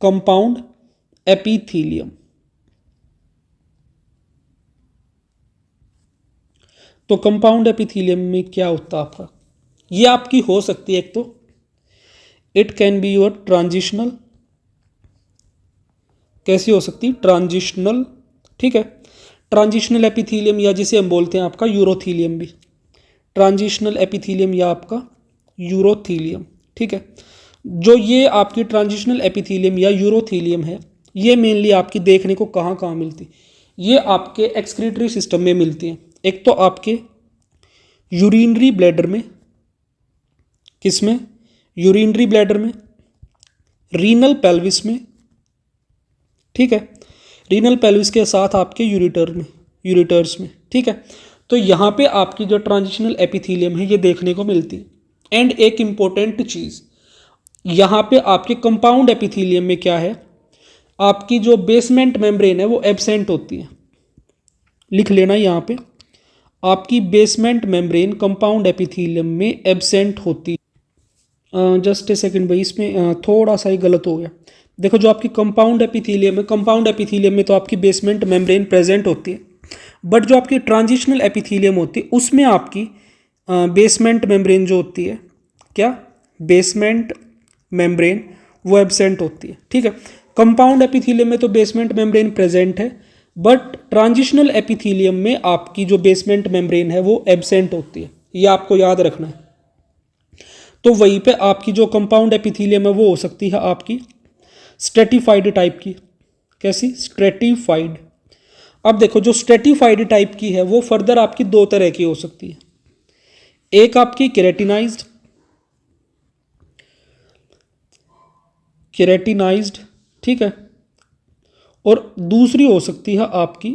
S1: कंपाउंड एपिथेलियम। तो कंपाउंड एपिथेलियम में क्या होता है आपका? ये आपकी हो सकती है एक तो it can be your transitional. कैसी हो सकती है? ट्रांजिशनल। ठीक है, ट्रांजिशनल एपिथेलियम या जिसे हम बोलते हैं आपका यूरोथेलियम भी, ट्रांजिशनल एपिथेलियम या आपका यूरोथेलियम। ठीक है, जो ये आपकी ट्रांजिशनल एपिथेलियम या यूरोथेलियम है ये मेनली आपकी देखने को कहाँ कहाँ मिलती है? ये आपके एक्सक्रीटरी सिस्टम में मिलती हैं। एक तो आपके यूरिनरी ब्लैडर में, किसमें? यूरिनरी ब्लैडर में, रीनल पेल्विस में। ठीक है, रीनल पेल्विस के साथ आपके यूरिटर्स में। ठीक है, तो यहाँ पे आपकी जो ट्रांजिशनल एपिथेलियम है ये देखने को मिलती है। एंड एक इम्पोर्टेंट चीज़ यहाँ पे आपके कंपाउंड एपिथेलियम में क्या है? आपकी जो बेसमेंट मेम्ब्रेन है वो एब्सेंट होती है। लिख लेना यहाँ पे, आपकी बेसमेंट मेम्ब्रेन कंपाउंड एपिथेलियम में एब्सेंट होती। जस्ट ए सेकंड भाई, इसमें थोड़ा सा ही गलत हो गया। देखो जो आपकी कंपाउंड एपिथेलियम है, कंपाउंड एपिथेलियम में तो आपकी बेसमेंट मेम्ब्रेन प्रेजेंट होती है, बट जो आपकी ट्रांजिशनल एपिथेलियम होती है उसमें आपकी बेसमेंट मेम्ब्रेन जो होती है, क्या बेसमेंट मेम्ब्रेन, वो एब्सेंट होती है। ठीक है, कंपाउंड एपिथेलियम में तो बेसमेंट मेम्ब्रेन प्रेजेंट है, बट ट्रांजिशनल एपिथेलियम में आपकी जो बेसमेंट मेम्ब्रेन है वो एब्सेंट होती है, ये आपको याद रखना है। तो वहीं पे आपकी जो कंपाउंड एपिथेलियम है वो हो सकती है आपकी स्ट्रेटिफाइड टाइप की। कैसी? स्ट्रेटिफाइड। अब देखो जो स्ट्रेटिफाइड टाइप की है वो फर्दर आपकी दो तरह की हो सकती है, एक आपकी केराटिनाइज्ड, ठीक है, और दूसरी हो सकती है आपकी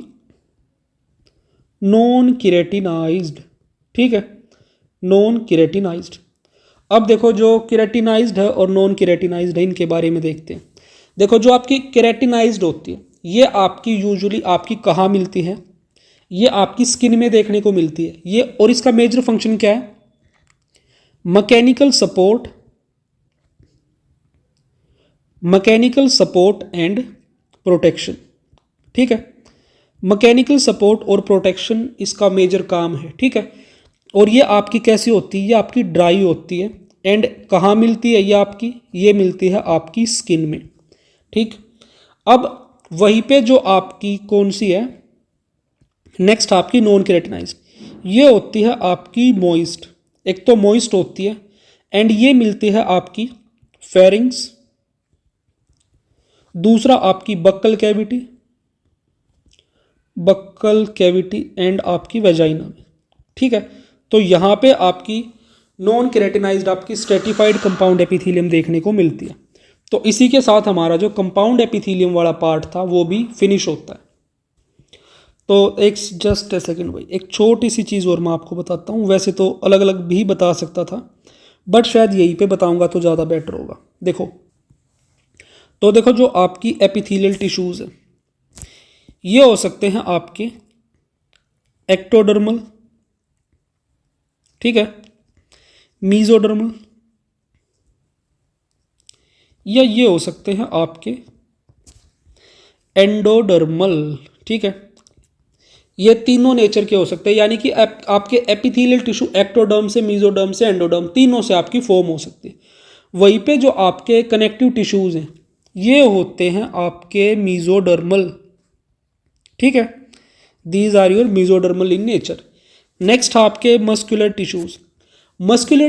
S1: नॉन केराटिनाइज्ड। ठीक है, नॉन केराटिनाइज्ड। अब देखो जो केराटिनाइज्ड है और नॉन केराटिनाइज्ड है, इनके बारे में देखते हैं। देखो जो आपकी केराटिनाइज्ड होती है ये आपकी यूजुअली आपकी कहाँ मिलती है? ये आपकी स्किन में देखने को मिलती है ये, और इसका मेजर फंक्शन क्या है? Mechanical support and protection. ठीक है, मैकेनिकल सपोर्ट और प्रोटेक्शन इसका मेजर काम है। ठीक है, और ये आपकी कैसी होती है? ये आपकी ड्राई होती है, एंड कहाँ मिलती है ये मिलती है आपकी स्किन में। ठीक, अब वहीं पे जो आपकी कौन सी है नेक्स्ट, आपकी नॉन केराटिनाइज्ड, ये होती है आपकी मॉइस्ट। एक तो मॉइस्ट होती है, एंड ये मिलती है आपकी फेरिंग्स, दूसरा आपकी बक्कल कैविटी एंड आपकी वेजाइना में। ठीक है, तो यहाँ पे आपकी नॉन केराटिनाइज्ड आपकी स्ट्रेटिफाइड कंपाउंड एपिथेलियम देखने को मिलती है। तो इसी के साथ हमारा जो कंपाउंड एपिथेलियम वाला पार्ट था वो भी फिनिश होता है। तो एक जस्ट ए सेकेंड भाई, एक छोटी सी चीज़ और मैं आपको बताता हूँ। वैसे तो अलग अलग भी बता सकता था, बट शायद यहीं पे बताऊँगा तो ज़्यादा बेटर होगा। देखो जो आपकी एपिथेलियल टिश्यूज़ है ये हो सकते हैं आपके एक्टोडर्मल, ठीक है, मीजोडर्मल, या ये हो सकते हैं आपके एंडोडर्मल। ठीक है, ये तीनों नेचर के हो सकते हैं, यानी कि आपके एपिथेलियल टिश्यू एक्टोडर्म से, मीजोडर्म से, एंडोडर्म, तीनों से आपकी फॉर्म हो सकती है। वहीं पे जो आपके कनेक्टिव टिश्यूज़ हैं ये होते हैं आपके मीजोडर्मल। ठीक है, these are your mesodermal in nature. Next आपके मस्कुलर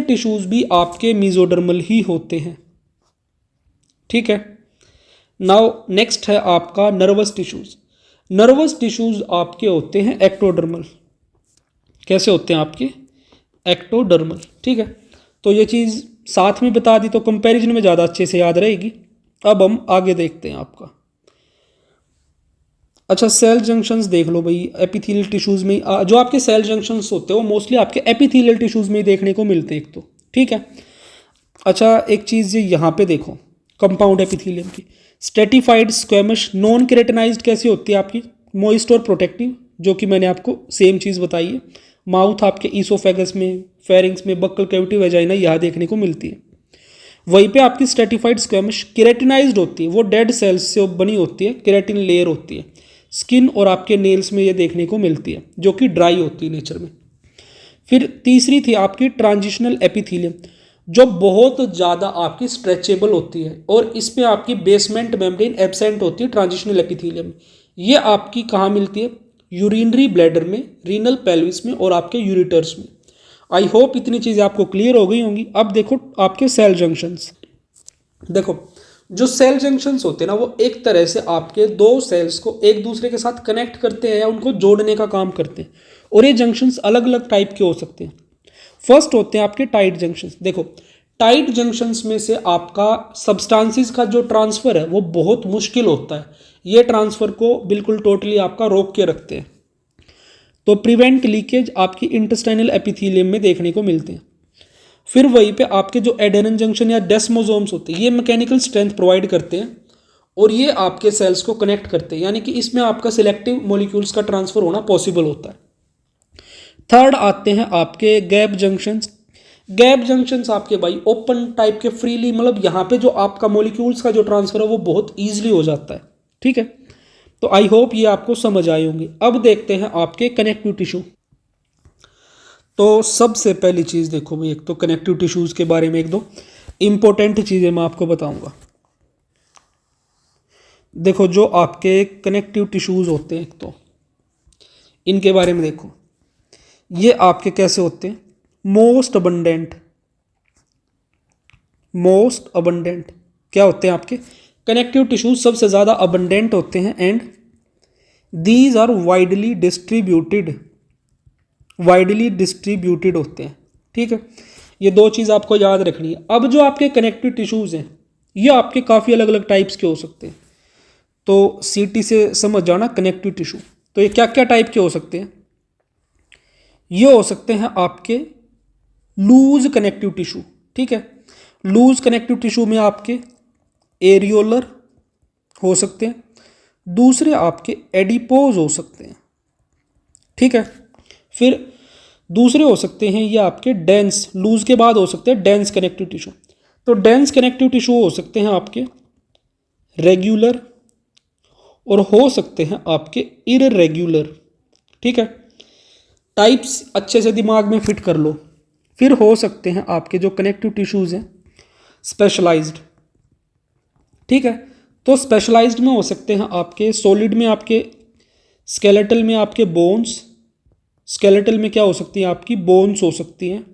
S1: टिश्यूज़ भी आपके मीजोडर्मल ही होते हैं। ठीक है, नाउ नेक्स्ट है आपका नर्वस टिश्यूज़ आपके होते हैं एक्टोडर्मल। कैसे होते हैं आपके? एक्टोडर्मल। ठीक है, तो ये चीज़ साथ में बता दी तो कंपैरिजन में ज़्यादा अच्छे से याद रहेगी। अब हम आगे देखते हैं आपका। अच्छा, सेल जंक्शंस देख लो भाई, एपिथेलियल टिश्यूज़ में जो आपके सेल जंक्शंस होते हैं वो मोस्टली आपके एपिथेलियल टिश्यूज़ में ही देखने को मिलते हैं एक तो। ठीक है, अच्छा एक चीज़ ये यहाँ पे देखो कंपाउंड एपिथेलियम की स्ट्रेटिफाइड स्क्वेमश नॉन केराटिनाइज्ड कैसी होती है आपकी? मॉइस्ट और प्रोटेक्टिव, जो कि मैंने आपको सेम चीज़ बताई है। माउथ आपके ईसोफेगस में, फेरिंग्स में, बक्कल कैविटी, वेजाइना यहाँ देखने को मिलती है। वहीं पे आपकी स्ट्रेटिफाइड स्क्वेमश केराटिनाइज्ड होती है, वो डेड सेल्स से बनी होती है, केराटिन लेयर होती है। स्किन और आपके नेल्स में ये देखने को मिलती है, जो कि ड्राई होती है नेचर में। फिर तीसरी थी आपकी ट्रांजिशनल एपिथेलियम, जो बहुत ज़्यादा आपकी स्ट्रेचेबल होती है, और इसमें आपकी बेसमेंट मेम्ब्रेन एब्सेंट होती है ट्रांजिशनल एपिथेलियम। ये आपकी कहाँ मिलती है? यूरिनरी ब्लैडर में, रीनल पेल्विस में, और आपके यूरिटर्स में। आई होप इतनी चीज़ें आपको क्लियर हो गई होंगी। अब देखो आपके सेल जंक्शंस। देखो जो सेल जंक्शंस होते हैं ना, वो एक तरह से आपके दो सेल्स को एक दूसरे के साथ कनेक्ट करते हैं या उनको जोड़ने का काम करते हैं, और ये जंक्शंस अलग अलग टाइप के हो सकते हैं। फर्स्ट होते हैं आपके टाइट जंक्शंस। देखो टाइट जंक्शंस में से आपका सब्सटेंसेस का जो ट्रांसफ़र है वो बहुत मुश्किल होता है। ये ट्रांसफ़र को बिल्कुल टोटली आपका रोक के रखते हैं, तो प्रिवेंट लीकेज आपकी इंटेस्टाइनल एपिथेलियम में देखने को मिलते हैं। फिर वहीं पे आपके जो एडेनन जंक्शन या डेस्मोसोम्स होते हैं, ये मैकेनिकल स्ट्रेंथ प्रोवाइड करते हैं और ये आपके सेल्स को कनेक्ट करते हैं, यानी कि इसमें आपका सिलेक्टिव मॉलिक्यूल्स का ट्रांसफर होना पॉसिबल होता है। थर्ड आते हैं आपके गैप जंक्शंस। गैप जंक्शंस आपके भाई ओपन टाइप के फ्रीली, मतलब यहाँ पे जो आपका मॉलिक्यूल्स का जो ट्रांसफर है वो बहुत ईजिली हो जाता है। ठीक है, तो आई होप ये आपको समझ आए होंगे। अब देखते हैं आपके कनेक्टिव टिश्यू। तो सबसे पहली चीज़ देखो भाई, एक तो कनेक्टिव टिश्यूज़ के बारे में एक दो इम्पोर्टेंट चीज़ें मैं आपको बताऊंगा। देखो जो आपके कनेक्टिव टिश्यूज़ होते हैं, एक तो इनके बारे में देखो, ये आपके कैसे होते हैं, मोस्ट अबंडेंट क्या होते हैं आपके कनेक्टिव टिश्यूज, सबसे ज़्यादा अबंडेंट होते हैं। And these are widely distributed होते हैं। ठीक है, ये दो चीज़ आपको याद रखनी है। अब जो आपके कनेक्टिव टिश्यूज़ हैं ये आपके काफ़ी अलग अलग टाइप्स के हो सकते हैं। तो सीटी से समझ जाना कनेक्टिव टिश्यू, तो ये क्या क्या टाइप के हो सकते हैं। ये हो सकते हैं आपके लूज कनेक्टिव टिश्यू। ठीक है, लूज कनेक्टिव टिश्यू में आपके एरियोलर हो सकते हैं, दूसरे आपके एडिपोज हो सकते हैं। ठीक है, फिर दूसरे हो सकते हैं ये आपके डेंस, लूज के बाद हो सकते हैं डेंस कनेक्टिव टिश्यू। तो डेंस कनेक्टिव टिश्यू हो सकते हैं आपके रेगुलर और हो सकते हैं आपके इररेगुलर। ठीक है, टाइप्स अच्छे से दिमाग में फिट कर लो। फिर हो सकते हैं आपके जो कनेक्टिव टिश्यूज़ हैं स्पेशलाइज्ड। ठीक है, तो स्पेशलाइज्ड में हो सकते हैं आपके सॉलिड में आपके स्केलेटल में आपके बोन्स, स्केलेटल में क्या हो सकती है आपकी बोन्स हो सकती हैं।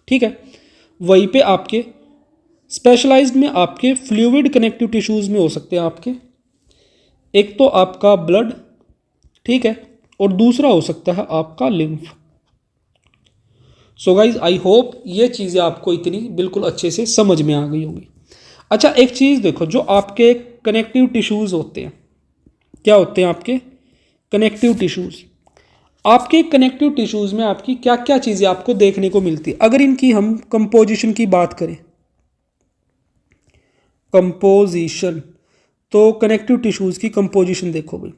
S1: ठीक है, वहीं पे आपके स्पेशलाइज्ड में आपके फ्लूइड कनेक्टिव टिश्यूज़ में हो सकते हैं आपके एक तो आपका ब्लड, ठीक है, और दूसरा हो सकता है आपका lymph. So guys I hope ये चीज़ें आपको इतनी बिल्कुल अच्छे से समझ में आ गई होंगी। अच्छा एक चीज़ देखो, जो आपके कनेक्टिव टिश्यूज़ होते हैं, क्या होते हैं आपके कनेक्टिव टिश्यूज़, आपके कनेक्टिव टिश्यूज़ में आपकी क्या क्या चीज़ें आपको देखने को मिलती है। अगर इनकी हम कंपोजिशन की बात करें, कंपोजिशन, तो कनेक्टिव टिश्यूज़ की कंपोजिशन देखो भाई,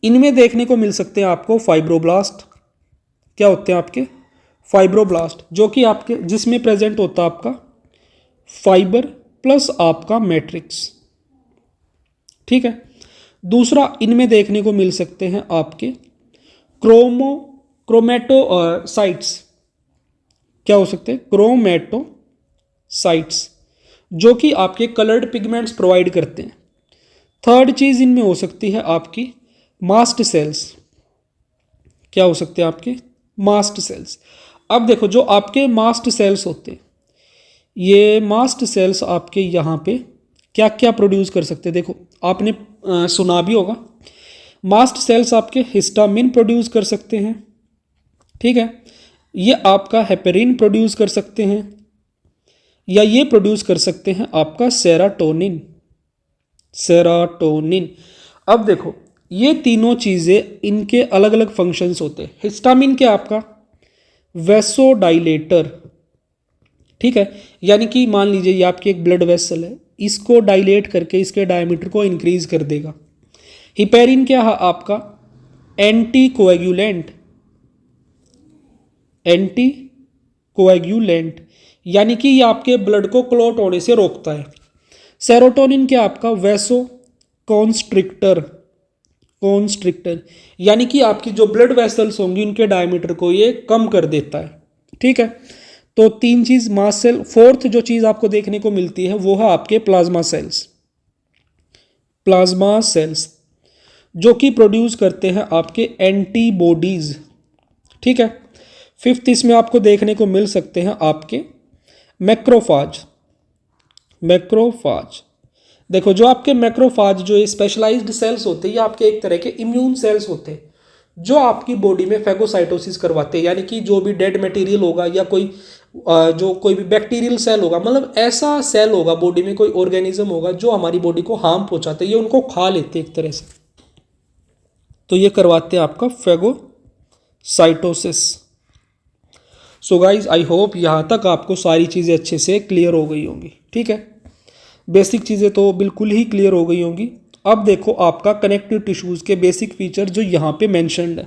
S1: इनमें देखने को मिल सकते हैं आपको फाइब्रोब्लास्ट। क्या होते हैं आपके फाइब्रोब्लास्ट, जो कि आपके जिसमें प्रेजेंट होता है आपका फाइबर प्लस आपका मैट्रिक्स। ठीक है, दूसरा इनमें देखने को मिल सकते हैं आपके क्रोमेटोसाइट्स। क्या हो सकते हैं क्रोमेटोसाइट्स, जो कि आपके कलर्ड पिगमेंट्स प्रोवाइड करते हैं। थर्ड चीज़ इनमें हो सकती है आपकी मास्ट सेल्स। क्या हो सकते हैं आपके मास्ट सेल्स। अब देखो जो आपके मास्ट सेल्स होते हैं, ये मास्ट सेल्स आपके यहाँ पे क्या क्या प्रोड्यूस कर सकते हैं। देखो आपने सुना भी होगा, मास्ट सेल्स आपके हिस्टामिन प्रोड्यूस कर सकते हैं। ठीक है, ये आपका हेपेरिन प्रोड्यूस कर सकते हैं, या ये प्रोड्यूस कर सकते हैं आपका सेराटोनिन। अब देखो ये तीनों चीज़ें इनके अलग अलग फंक्शंस होते हैं। हिस्टामिन क्या आपका वैसोडाइलेटर। ठीक है, यानी कि मान लीजिए ये आपकी एक ब्लड वेसल है, इसको डायलेट करके इसके डायमीटर को इंक्रीज कर देगा। हिपेरिन क्या है आपका एंटी कोएगुलेंट, यानी कि ये आपके ब्लड को क्लॉट होने से रोकता है। सेरोटोनिन क्या आपका वैसो कॉन्स्ट्रिक्टर, यानी कि आपकी जो ब्लड वेसल्स होंगी उनके डायमीटर को ये कम कर देता है। ठीक है, तो तीन चीज़ मास्ट सेल। फोर्थ जो चीज़ आपको देखने को मिलती है वो है आपके प्लाज्मा सेल्स, जो कि प्रोड्यूस करते हैं आपके एंटीबॉडीज। ठीक है, फिफ्थ इसमें आपको देखने को मिल सकते हैं आपके मैक्रोफाज। देखो जो आपके मैक्रोफाज जो ये स्पेशलाइज्ड सेल्स होते हैं, ये आपके एक तरह के इम्यून सेल्स होते हैं, जो आपकी बॉडी में फैगोसाइटोसिस करवाते हैं। यानी कि जो भी डेड मटेरियल होगा या कोई भी बैक्टीरियल सेल होगा, मतलब ऐसा सेल होगा बॉडी में, कोई ऑर्गेनिज्म होगा जो हमारी बॉडी को हार्म पहुंचाते हैं, ये उनको खा लेते हैं एक तरह से, तो ये करवाते हैं आपका phagocytosis. So guys I hope यहाँ तक आपको सारी चीज़ें अच्छे से क्लियर हो गई होंगी। ठीक है, बेसिक चीज़ें तो बिल्कुल ही क्लियर हो गई होंगी। अब देखो आपका कनेक्टिव टिश्यूज़ के बेसिक फीचर जो यहाँ पे मेंशन्ड है।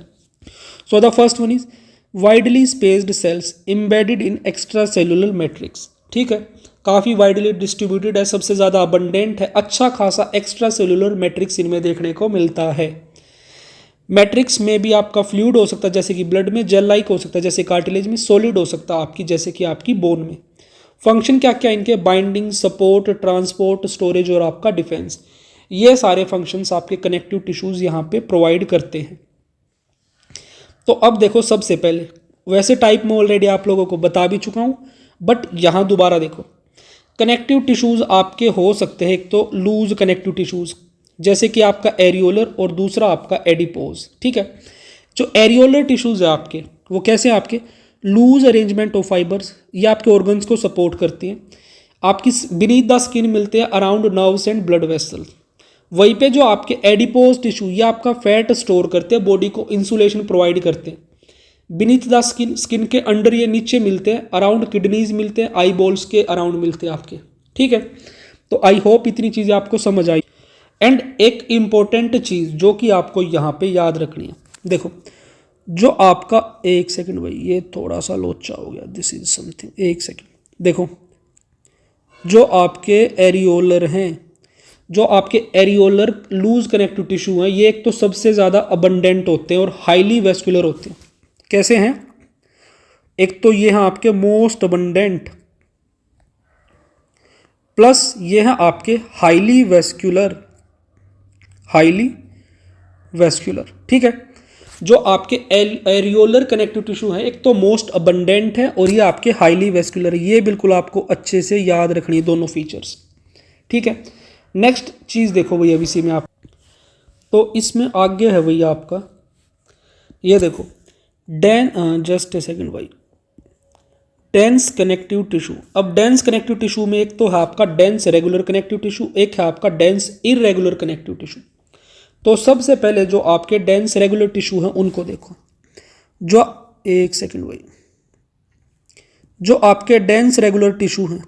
S1: So the first one is widely spaced cells embedded in extra cellular matrix. ठीक है, काफ़ी वाइडली डिस्ट्रीब्यूटेड है, सबसे ज़्यादा अबंडेंट है, अच्छा खासा एक्स्ट्रा सेलुलर मैट्रिक्स इनमें देखने को मिलता है। मैट्रिक्स में भी आपका फ्लूइड हो सकता है जैसे कि ब्लड में, जेल लाइक हो सकता है जैसे कार्टिलेज में, सॉलिड हो सकता है आपकी जैसे कि आपकी बोन में। फंक्शन क्या क्या इनके, बाइंडिंग, सपोर्ट, ट्रांसपोर्ट, स्टोरेज और आपका डिफेंस, ये सारे फंक्शंस आपके कनेक्टिव टिश्यूज यहाँ पे प्रोवाइड करते हैं। तो अब देखो सबसे पहले, वैसे टाइप में ऑलरेडी आप लोगों को बता भी चुका हूँ, बट यहाँ दोबारा देखो, कनेक्टिव टिश्यूज आपके हो सकते हैं एक तो लूज कनेक्टिव टिश्यूज जैसे कि आपका एरियोलर और दूसरा आपका एडिपोज। ठीक है, जो एरियोलर टिश्यूज है आपके वो कैसे हैं, आपके लूज अरेंजमेंट ऑफ फाइबर्स, ये आपके ऑर्गन्स को सपोर्ट करती हैं, आपकी बीनीथ द स्किन मिलते हैं around nerves and blood vessels. वहीं पे जो आपके एडिपोज टिश्यू ये आपका फैट स्टोर करते हैं, बॉडी को इंसुलेशन प्रोवाइड करते हैं। बीनीथ द स्किन, स्किन के अंडर ये नीचे मिलते हैं, अराउंड किडनीज मिलते हैं, आई बॉल्स के अराउंड मिलते हैं आपके। ठीक है, तो आई होप इतनी चीज़ें आपको समझ आई। एंड एक इम्पॉर्टेंट चीज़ जो कि आपको यहाँ पे याद रखनी है, देखो जो आपका, एक सेकंड भाई ये थोड़ा सा लोचा हो गया, दिस इज समथिंग, एक सेकंड। देखो जो आपके एरियोलर हैं, जो आपके एरियोलर लूज कनेक्टिव टिश्यू हैं, ये एक तो सबसे ज़्यादा अबंडेंट होते हैं और हाईली वेस्कुलर होते हैं। कैसे हैं, एक तो ये हैं आपके मोस्ट अबंडेंट, प्लस ये हैं आपके हाईली वेस्कुलर, हाईली वेस्कुलर। ठीक है, जो आपके एरियोलर कनेक्टिव टिश्यू है एक तो मोस्ट अबंडेंट है और ये आपके हाईली वेस्कुलर है, ये बिल्कुल आपको अच्छे से याद रखनी है दोनों फीचर्स। ठीक है, नेक्स्ट चीज़ देखो भैया इसी में आप, तो इसमें आगे है भैया आपका, ये देखो जस्ट ए सेकंड भाई, डेंस कनेक्टिव टिश्यू। अब डेंस कनेक्टिव टिश्यू में एक तो है आपका डेंस रेगुलर कनेक्टिव टिश्यू, एक है आपका डेंस इरेगुलर कनेक्टिव टिश्यू। तो सबसे पहले जो आपके डेंस रेगुलर टिश्यू हैं उनको देखो, जो एक सेकंड भाई, जो आपके डेंस रेगुलर टिश्यू हैं,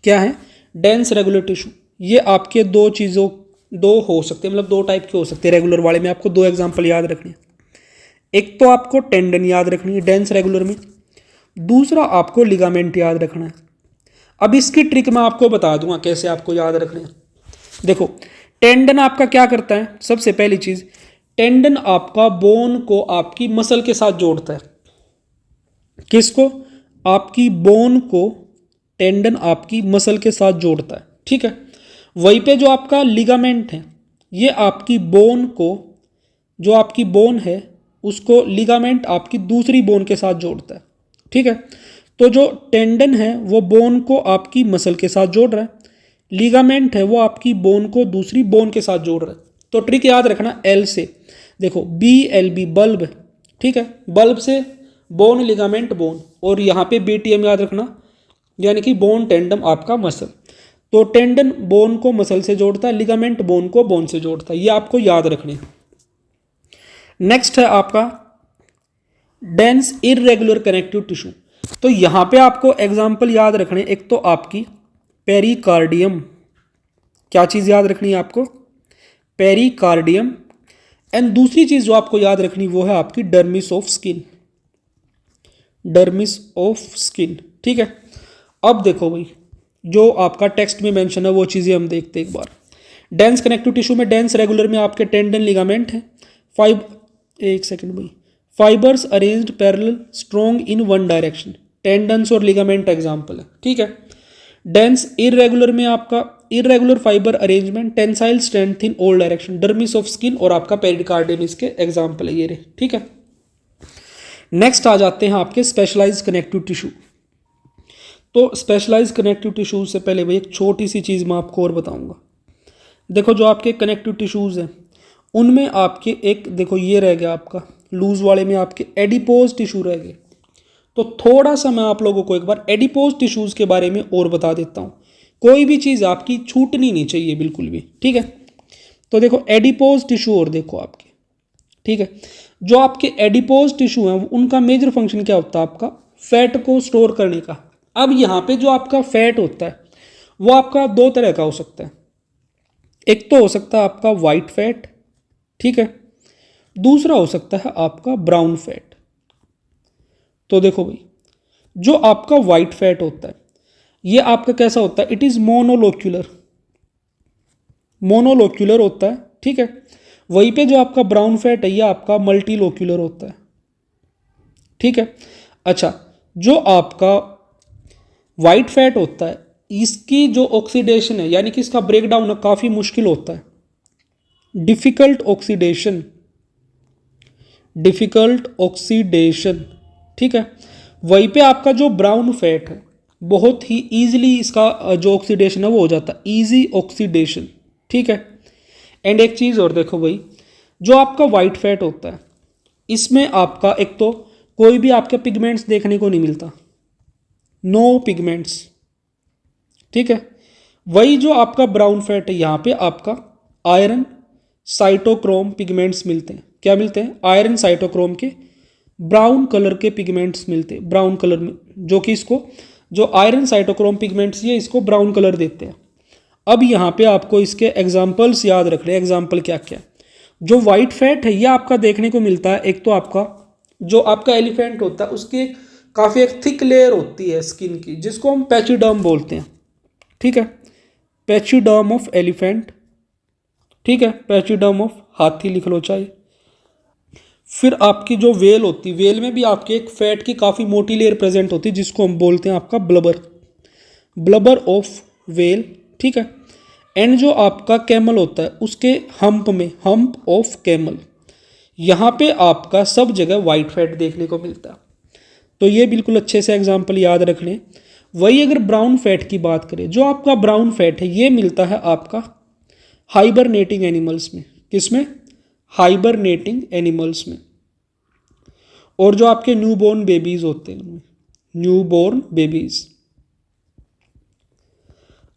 S1: क्या है डेंस रेगुलर टिश्यू, ये आपके दो हो सकते हैं, मतलब दो टाइप के हो सकते हैं रेगुलर वाले में। आपको दो एग्जांपल याद रखनी है, एक तो आपको टेंडन याद रखनी है डेंस रेगुलर में, दूसरा आपको लिगामेंट याद रखना है। अब इसकी ट्रिक मैं आपको बता दूंगा कैसे आपको याद रखना है। देखो टेंडन आपका क्या करता है, सबसे पहली चीज, टेंडन आपका बोन को आपकी मसल के साथ जोड़ता है। किसको, आपकी बोन को टेंडन आपकी मसल के साथ जोड़ता है। ठीक है, वहीं पे जो आपका लिगामेंट है ये आपकी बोन को, जो आपकी बोन है उसको लिगामेंट आपकी दूसरी बोन के साथ जोड़ता है। ठीक है, तो जो टेंडन है वो बोन को आपकी मसल के साथ जोड़ रहा है, लिगामेंट है वो आपकी बोन को दूसरी बोन के साथ जोड़ रहा है। तो ट्रिक याद रखना एल से, देखो BLB बल्ब, ठीक है, बल्ब से बोन लिगामेंट बोन, और यहाँ पे BTM याद रखना, यानी कि बोन टेंडम आपका मसल। तो टेंडन बोन को मसल से जोड़ता है, लिगामेंट बोन को बोन से जोड़ता है, ये आपको याद रखने हैं। नेक्स्ट है आपका डेंस इरेगुलर कनेक्टिव टिश्यू। तो यहाँ पे आपको एग्जाम्पल याद रखने, एक तो आपकी पेरिकार्डियम, क्या चीज़ याद रखनी है आपको, पेरिकार्डियम, एंड दूसरी चीज़ जो आपको याद रखनी वो है आपकी dermis of skin, dermis of skin. ठीक है, अब देखो भाई जो आपका टेक्स्ट में मेंशन है वो चीज़ें हम देखते हैं एक बार। डेंस कनेक्टिव टिश्यू में डेंस रेगुलर में आपके टेंडन लिगामेंट है, एक सेकंड भाई, fibres arranged parallel strong in one direction, tendons और लिगामेंट एग्जाम्पल है। ठीक है, डेंस इरेगुलर में आपका irregular fibre arrangement, tensile strength in all direction, dermis of skin और आपका पेरिकार्डियम इसके एग्जाम्पल है ये रहे। ठीक है, नेक्स्ट आ जाते हैं आपके स्पेशलाइज्ड कनेक्टिव टिश्यू। तो स्पेशलाइज्ड कनेक्टिव टिश्यू से पहले भाई एक छोटी सी चीज़ मैं आपको और बताऊंगा। देखो जो आपके कनेक्टिव टिश्यूज़ हैं उनमें आपके एक, देखो ये रह गया आपका लूज वाले में आपके एडिपोज टिश्यू रह गए। तो थोड़ा सा मैं आप लोगों को एक बार एडिपोज टिश्यूज़ के बारे में और बता देता हूँ, कोई भी चीज़ आपकी छूटनी नहीं चाहिए बिल्कुल भी। ठीक है, तो देखो एडिपोज टिश्यू और देखो आपके, ठीक है, जो आपके एडिपोज टिश्यू हैं उनका मेजर फंक्शन क्या होता है, आपका फैट को स्टोर करने का। अब यहाँ पे जो आपका फैट होता है वो आपका दो तरह का हो सकता है। एक तो हो सकता है आपका वाइट फैट, ठीक है, दूसरा हो सकता है आपका ब्राउन फैट। तो देखो भाई, जो आपका वाइट फैट होता है ये आपका कैसा होता है, इट इज मोनोलोक्यूलर, मोनोलोक्यूलर होता है, ठीक है। वहीं पे जो आपका ब्राउन फैट है ये आपका मल्टीलोक्यूलर होता है, ठीक है। अच्छा, जो आपका वाइट फैट होता है इसकी जो ऑक्सीडेशन है यानी कि इसका ब्रेकडाउन काफ़ी मुश्किल होता है, डिफिकल्ट ऑक्सीडेशन, डिफिकल्ट ऑक्सीडेशन, ठीक है। वहीं पे आपका जो ब्राउन फैट है बहुत ही ईजिली इसका जो ऑक्सीडेशन है वो हो जाता है, ईजी ऑक्सीडेशन, ठीक है। एंड एक चीज़ और देखो भाई, जो आपका वाइट फैट होता है इसमें आपका एक तो कोई भी आपके पिगमेंट्स देखने को नहीं मिलता, नो पिगमेंट्स, ठीक है। वही जो आपका ब्राउन फैट है यहाँ पे आपका आयरन साइटोक्रोम पिगमेंट्स मिलते हैं। क्या मिलते हैं? आयरन साइटोक्रोम के ब्राउन कलर के पिगमेंट्स मिलते हैं, ब्राउन कलर में, जो कि इसको जो आयरन साइटोक्रोम पिगमेंट्स ये इसको ब्राउन कलर देते हैं। अब यहाँ पे आपको इसके एग्जाम्पल्स याद रखने हैं। एग्जाम्पल क्या क्या? जो वाइट फैट है ये आपका देखने को मिलता है, एक तो आपका जो आपका एलिफेंट होता है उसकी काफ़ी एक थिक लेयर होती है स्किन की जिसको हम पैचिडर्म बोलते हैं, ठीक है, पैचिडर्म ऑफ एलिफेंट, ठीक है, पैचिडर्म ऑफ हाथी लिख लो चाहे। फिर आपकी जो वेल होती है, वेल में भी आपके एक फैट की काफ़ी मोटी लेयर प्रेजेंट होती है जिसको हम बोलते हैं आपका ब्लबर, ब्लबर ऑफ वेल, ठीक है। एंड जो आपका कैमल होता है उसके हम्प में, हम्प ऑफ कैमल, यहाँ पे आपका सब जगह वाइट फैट देखने को मिलता है। तो ये बिल्कुल अच्छे से एग्जाम्पल याद रख लें। वही अगर ब्राउन फैट की बात करें, जो आपका ब्राउन फैट है ये मिलता है आपका हाइबरनेटिंग एनिमल्स में। किसमें? हाइबरनेटिंग एनिमल्स में। और जो आपके न्यूबॉर्न बेबीज होते हैं उनमें, न्यूबॉर्न बेबीज।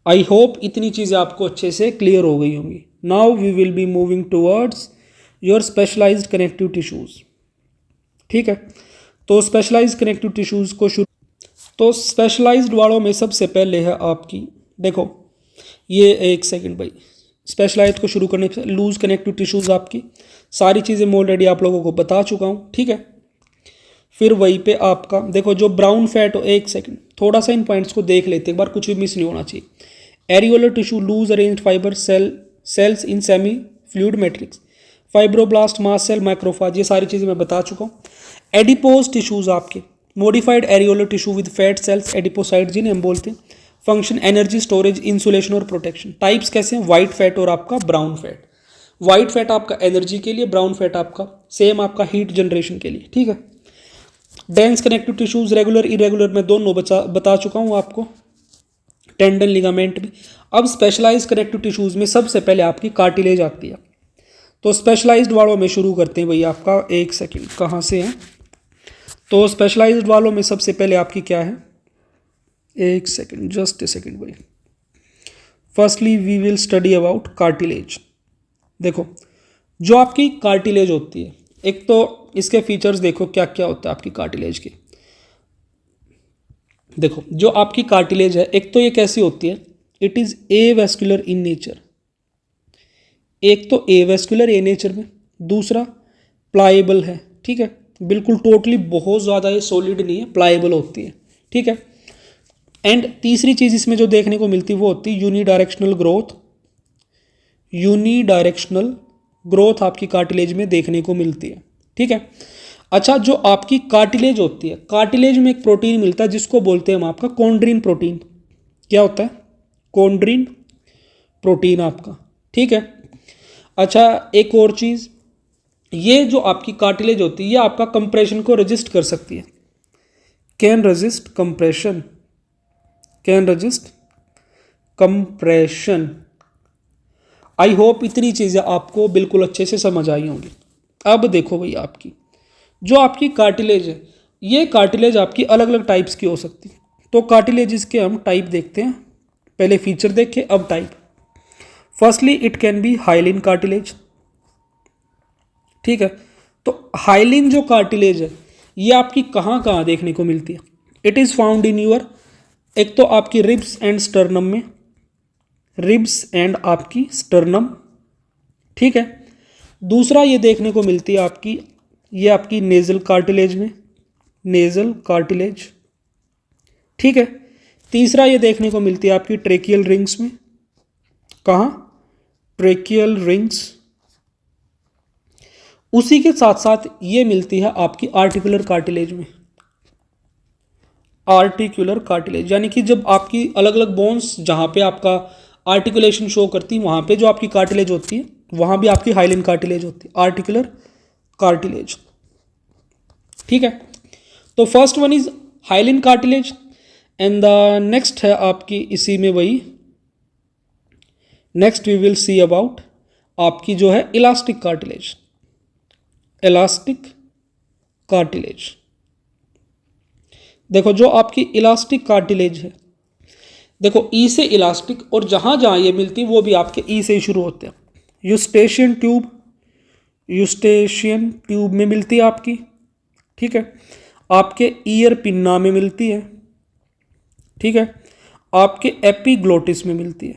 S1: आई होप इतनी चीज़ें आपको अच्छे से क्लियर हो गई होंगी। Now we will be moving towards your specialised connective tissues, ठीक है। तो स्पेशलाइज्ड कनेक्टिव टिश्यूज को शुरू, तो स्पेशलाइज्ड वालों में सबसे पहले है आपकी, देखो ये एक सेकंड भाई, स्पेशलाइज्ड को शुरू करने से लूज कनेक्टिव टिश्यूज आपकी सारी चीज़ें मैं ऑलरेडी आप लोगों को बता चुका हूँ, ठीक है। फिर वहीं पे आपका देखो जो ब्राउन फैट हो, एक सेकंड थोड़ा सा इन पॉइंट्स को देख लेते एक बार, कुछ भी मिस नहीं होना चाहिए। Areolar tissue, loose arranged fibre cells in semi fluid matrix, fibroblast, mast cell, macrophage, ये सारी चीज़ें मैं बता चुका हूँ। एडिपोज टिश्यूज आपके, modified areolar tissue with fat cells, adipocyte जिन्हें हम बोलते हैं। फंक्शन एनर्जी स्टोरेज, इंसुलेशन और प्रोटेक्शन। टाइप्स कैसे हैं? वाइट फैट और आपका ब्राउन फैट। वाइट फैट आपका एनर्जी के लिए, ब्राउन फैट आपका सेम आपका हीट जनरेशन के लिए, ठीक है। Dense connective tissues, regular irregular में दोनों बता चुका हूँ आपको, टेंडन, लिगामेंट भी। अब स्पेशलाइज्ड कनेक्टिव टिश्यूज में सबसे पहले आपकी कार्टिलेज आती है। तो स्पेशलाइज्ड वालों में शुरू करते हैं भाई आपका, एक सेकंड कहाँ से है? तो स्पेशलाइज्ड वालों में सबसे पहले आपकी क्या है, एक सेकंड, जस्ट ए सेकंड भाई। Firstly we will study about cartilage. देखो जो आपकी कार्टिलेज होती है, एक तो इसके फीचर्स देखो क्या क्या होता है आपकी कार्टिलेज के। देखो जो आपकी कार्टिलेज है, एक तो ये कैसी होती है, it is avascular in nature. एक तो एवेस्कुलर ए नेचर में, दूसरा प्लाएबल है, ठीक है, बिल्कुल टोटली बहुत ज़्यादा ये सॉलिड नहीं है, प्लाएबल होती है, ठीक है। एंड तीसरी चीज़ इसमें जो देखने को मिलती है वो होती है यूनिडायरेक्शनल ग्रोथ। यूनिडायरेक्शनल ग्रोथ आपकी कार्टिलेज में देखने को मिलती है, ठीक है। अच्छा, जो आपकी कार्टिलेज होती है, कार्टिलेज में एक प्रोटीन मिलता है जिसको बोलते हैं हम आपका कॉन्ड्रिन प्रोटीन। क्या होता है? कॉन्ड्रिन प्रोटीन आपका, ठीक है। अच्छा, एक और चीज़, ये जो आपकी कार्टिलेज होती है ये आपका कंप्रेशन को रेजिस्ट कर सकती है, can resist compression, can resist compression. I hope इतनी चीज़ें आपको बिल्कुल अच्छे से समझ आई होंगी। अब देखो भाई आपकी जो आपकी कार्टिलेज है, ये कार्टिलेज आपकी अलग अलग टाइप्स की हो सकती है। तो कार्टिलेजेस के हम टाइप देखते हैं, पहले फीचर देखें अब type. Firstly it can B hyaline cartilage, ठीक है। तो हाइलिन जो कार्टिलेज है ये आपकी कहाँ कहाँ देखने को मिलती है? It is found in your, एक तो आपकी रिब्स एंड स्टर्नम में, रिब्स एंड आपकी स्टर्नम, ठीक है। दूसरा ये देखने को मिलती है आपकी, ये आपकी नेजल कार्टिलेज में, नेजल कार्टिलेज, ठीक है। तीसरा ये देखने को मिलती है आपकी ट्रेकियल रिंग्स में, कहाँ, ट्रेकियल रिंग्स। उसी के साथ साथ ये मिलती है आपकी आर्टिकुलर कार्टिलेज में, आर्टिकुलर कार्टिलेज, यानी कि जब आपकी अलग अलग बोन्स जहाँ पे आपका आर्टिकुलेशन शो करती है वहाँ पे जो आपकी कार्टिलेज होती है वहाँ भी आपकी हाइलिन कार्टिलेज होती है, आर्टिकुलर कार्टिलेज, ठीक है। तो first one is hyaline cartilage and the next है आपकी इसी में वही, next we will see about आपकी जो है इलास्टिक कार्टिलेज, इलास्टिक कार्टिलेज। देखो जो आपकी इलास्टिक कार्टिलेज है, देखो ई से इलास्टिक, और जहाँ जहाँ ये मिलती है वो भी आपके ई से ही शुरू होते हैं। यूस्टेशियन ट्यूब, यूस्टेशियन ट्यूब में मिलती है आपकी, ठीक है। आपके ईयर पिन्ना में मिलती है, ठीक है। आपके एपीग्लोटिस में मिलती है,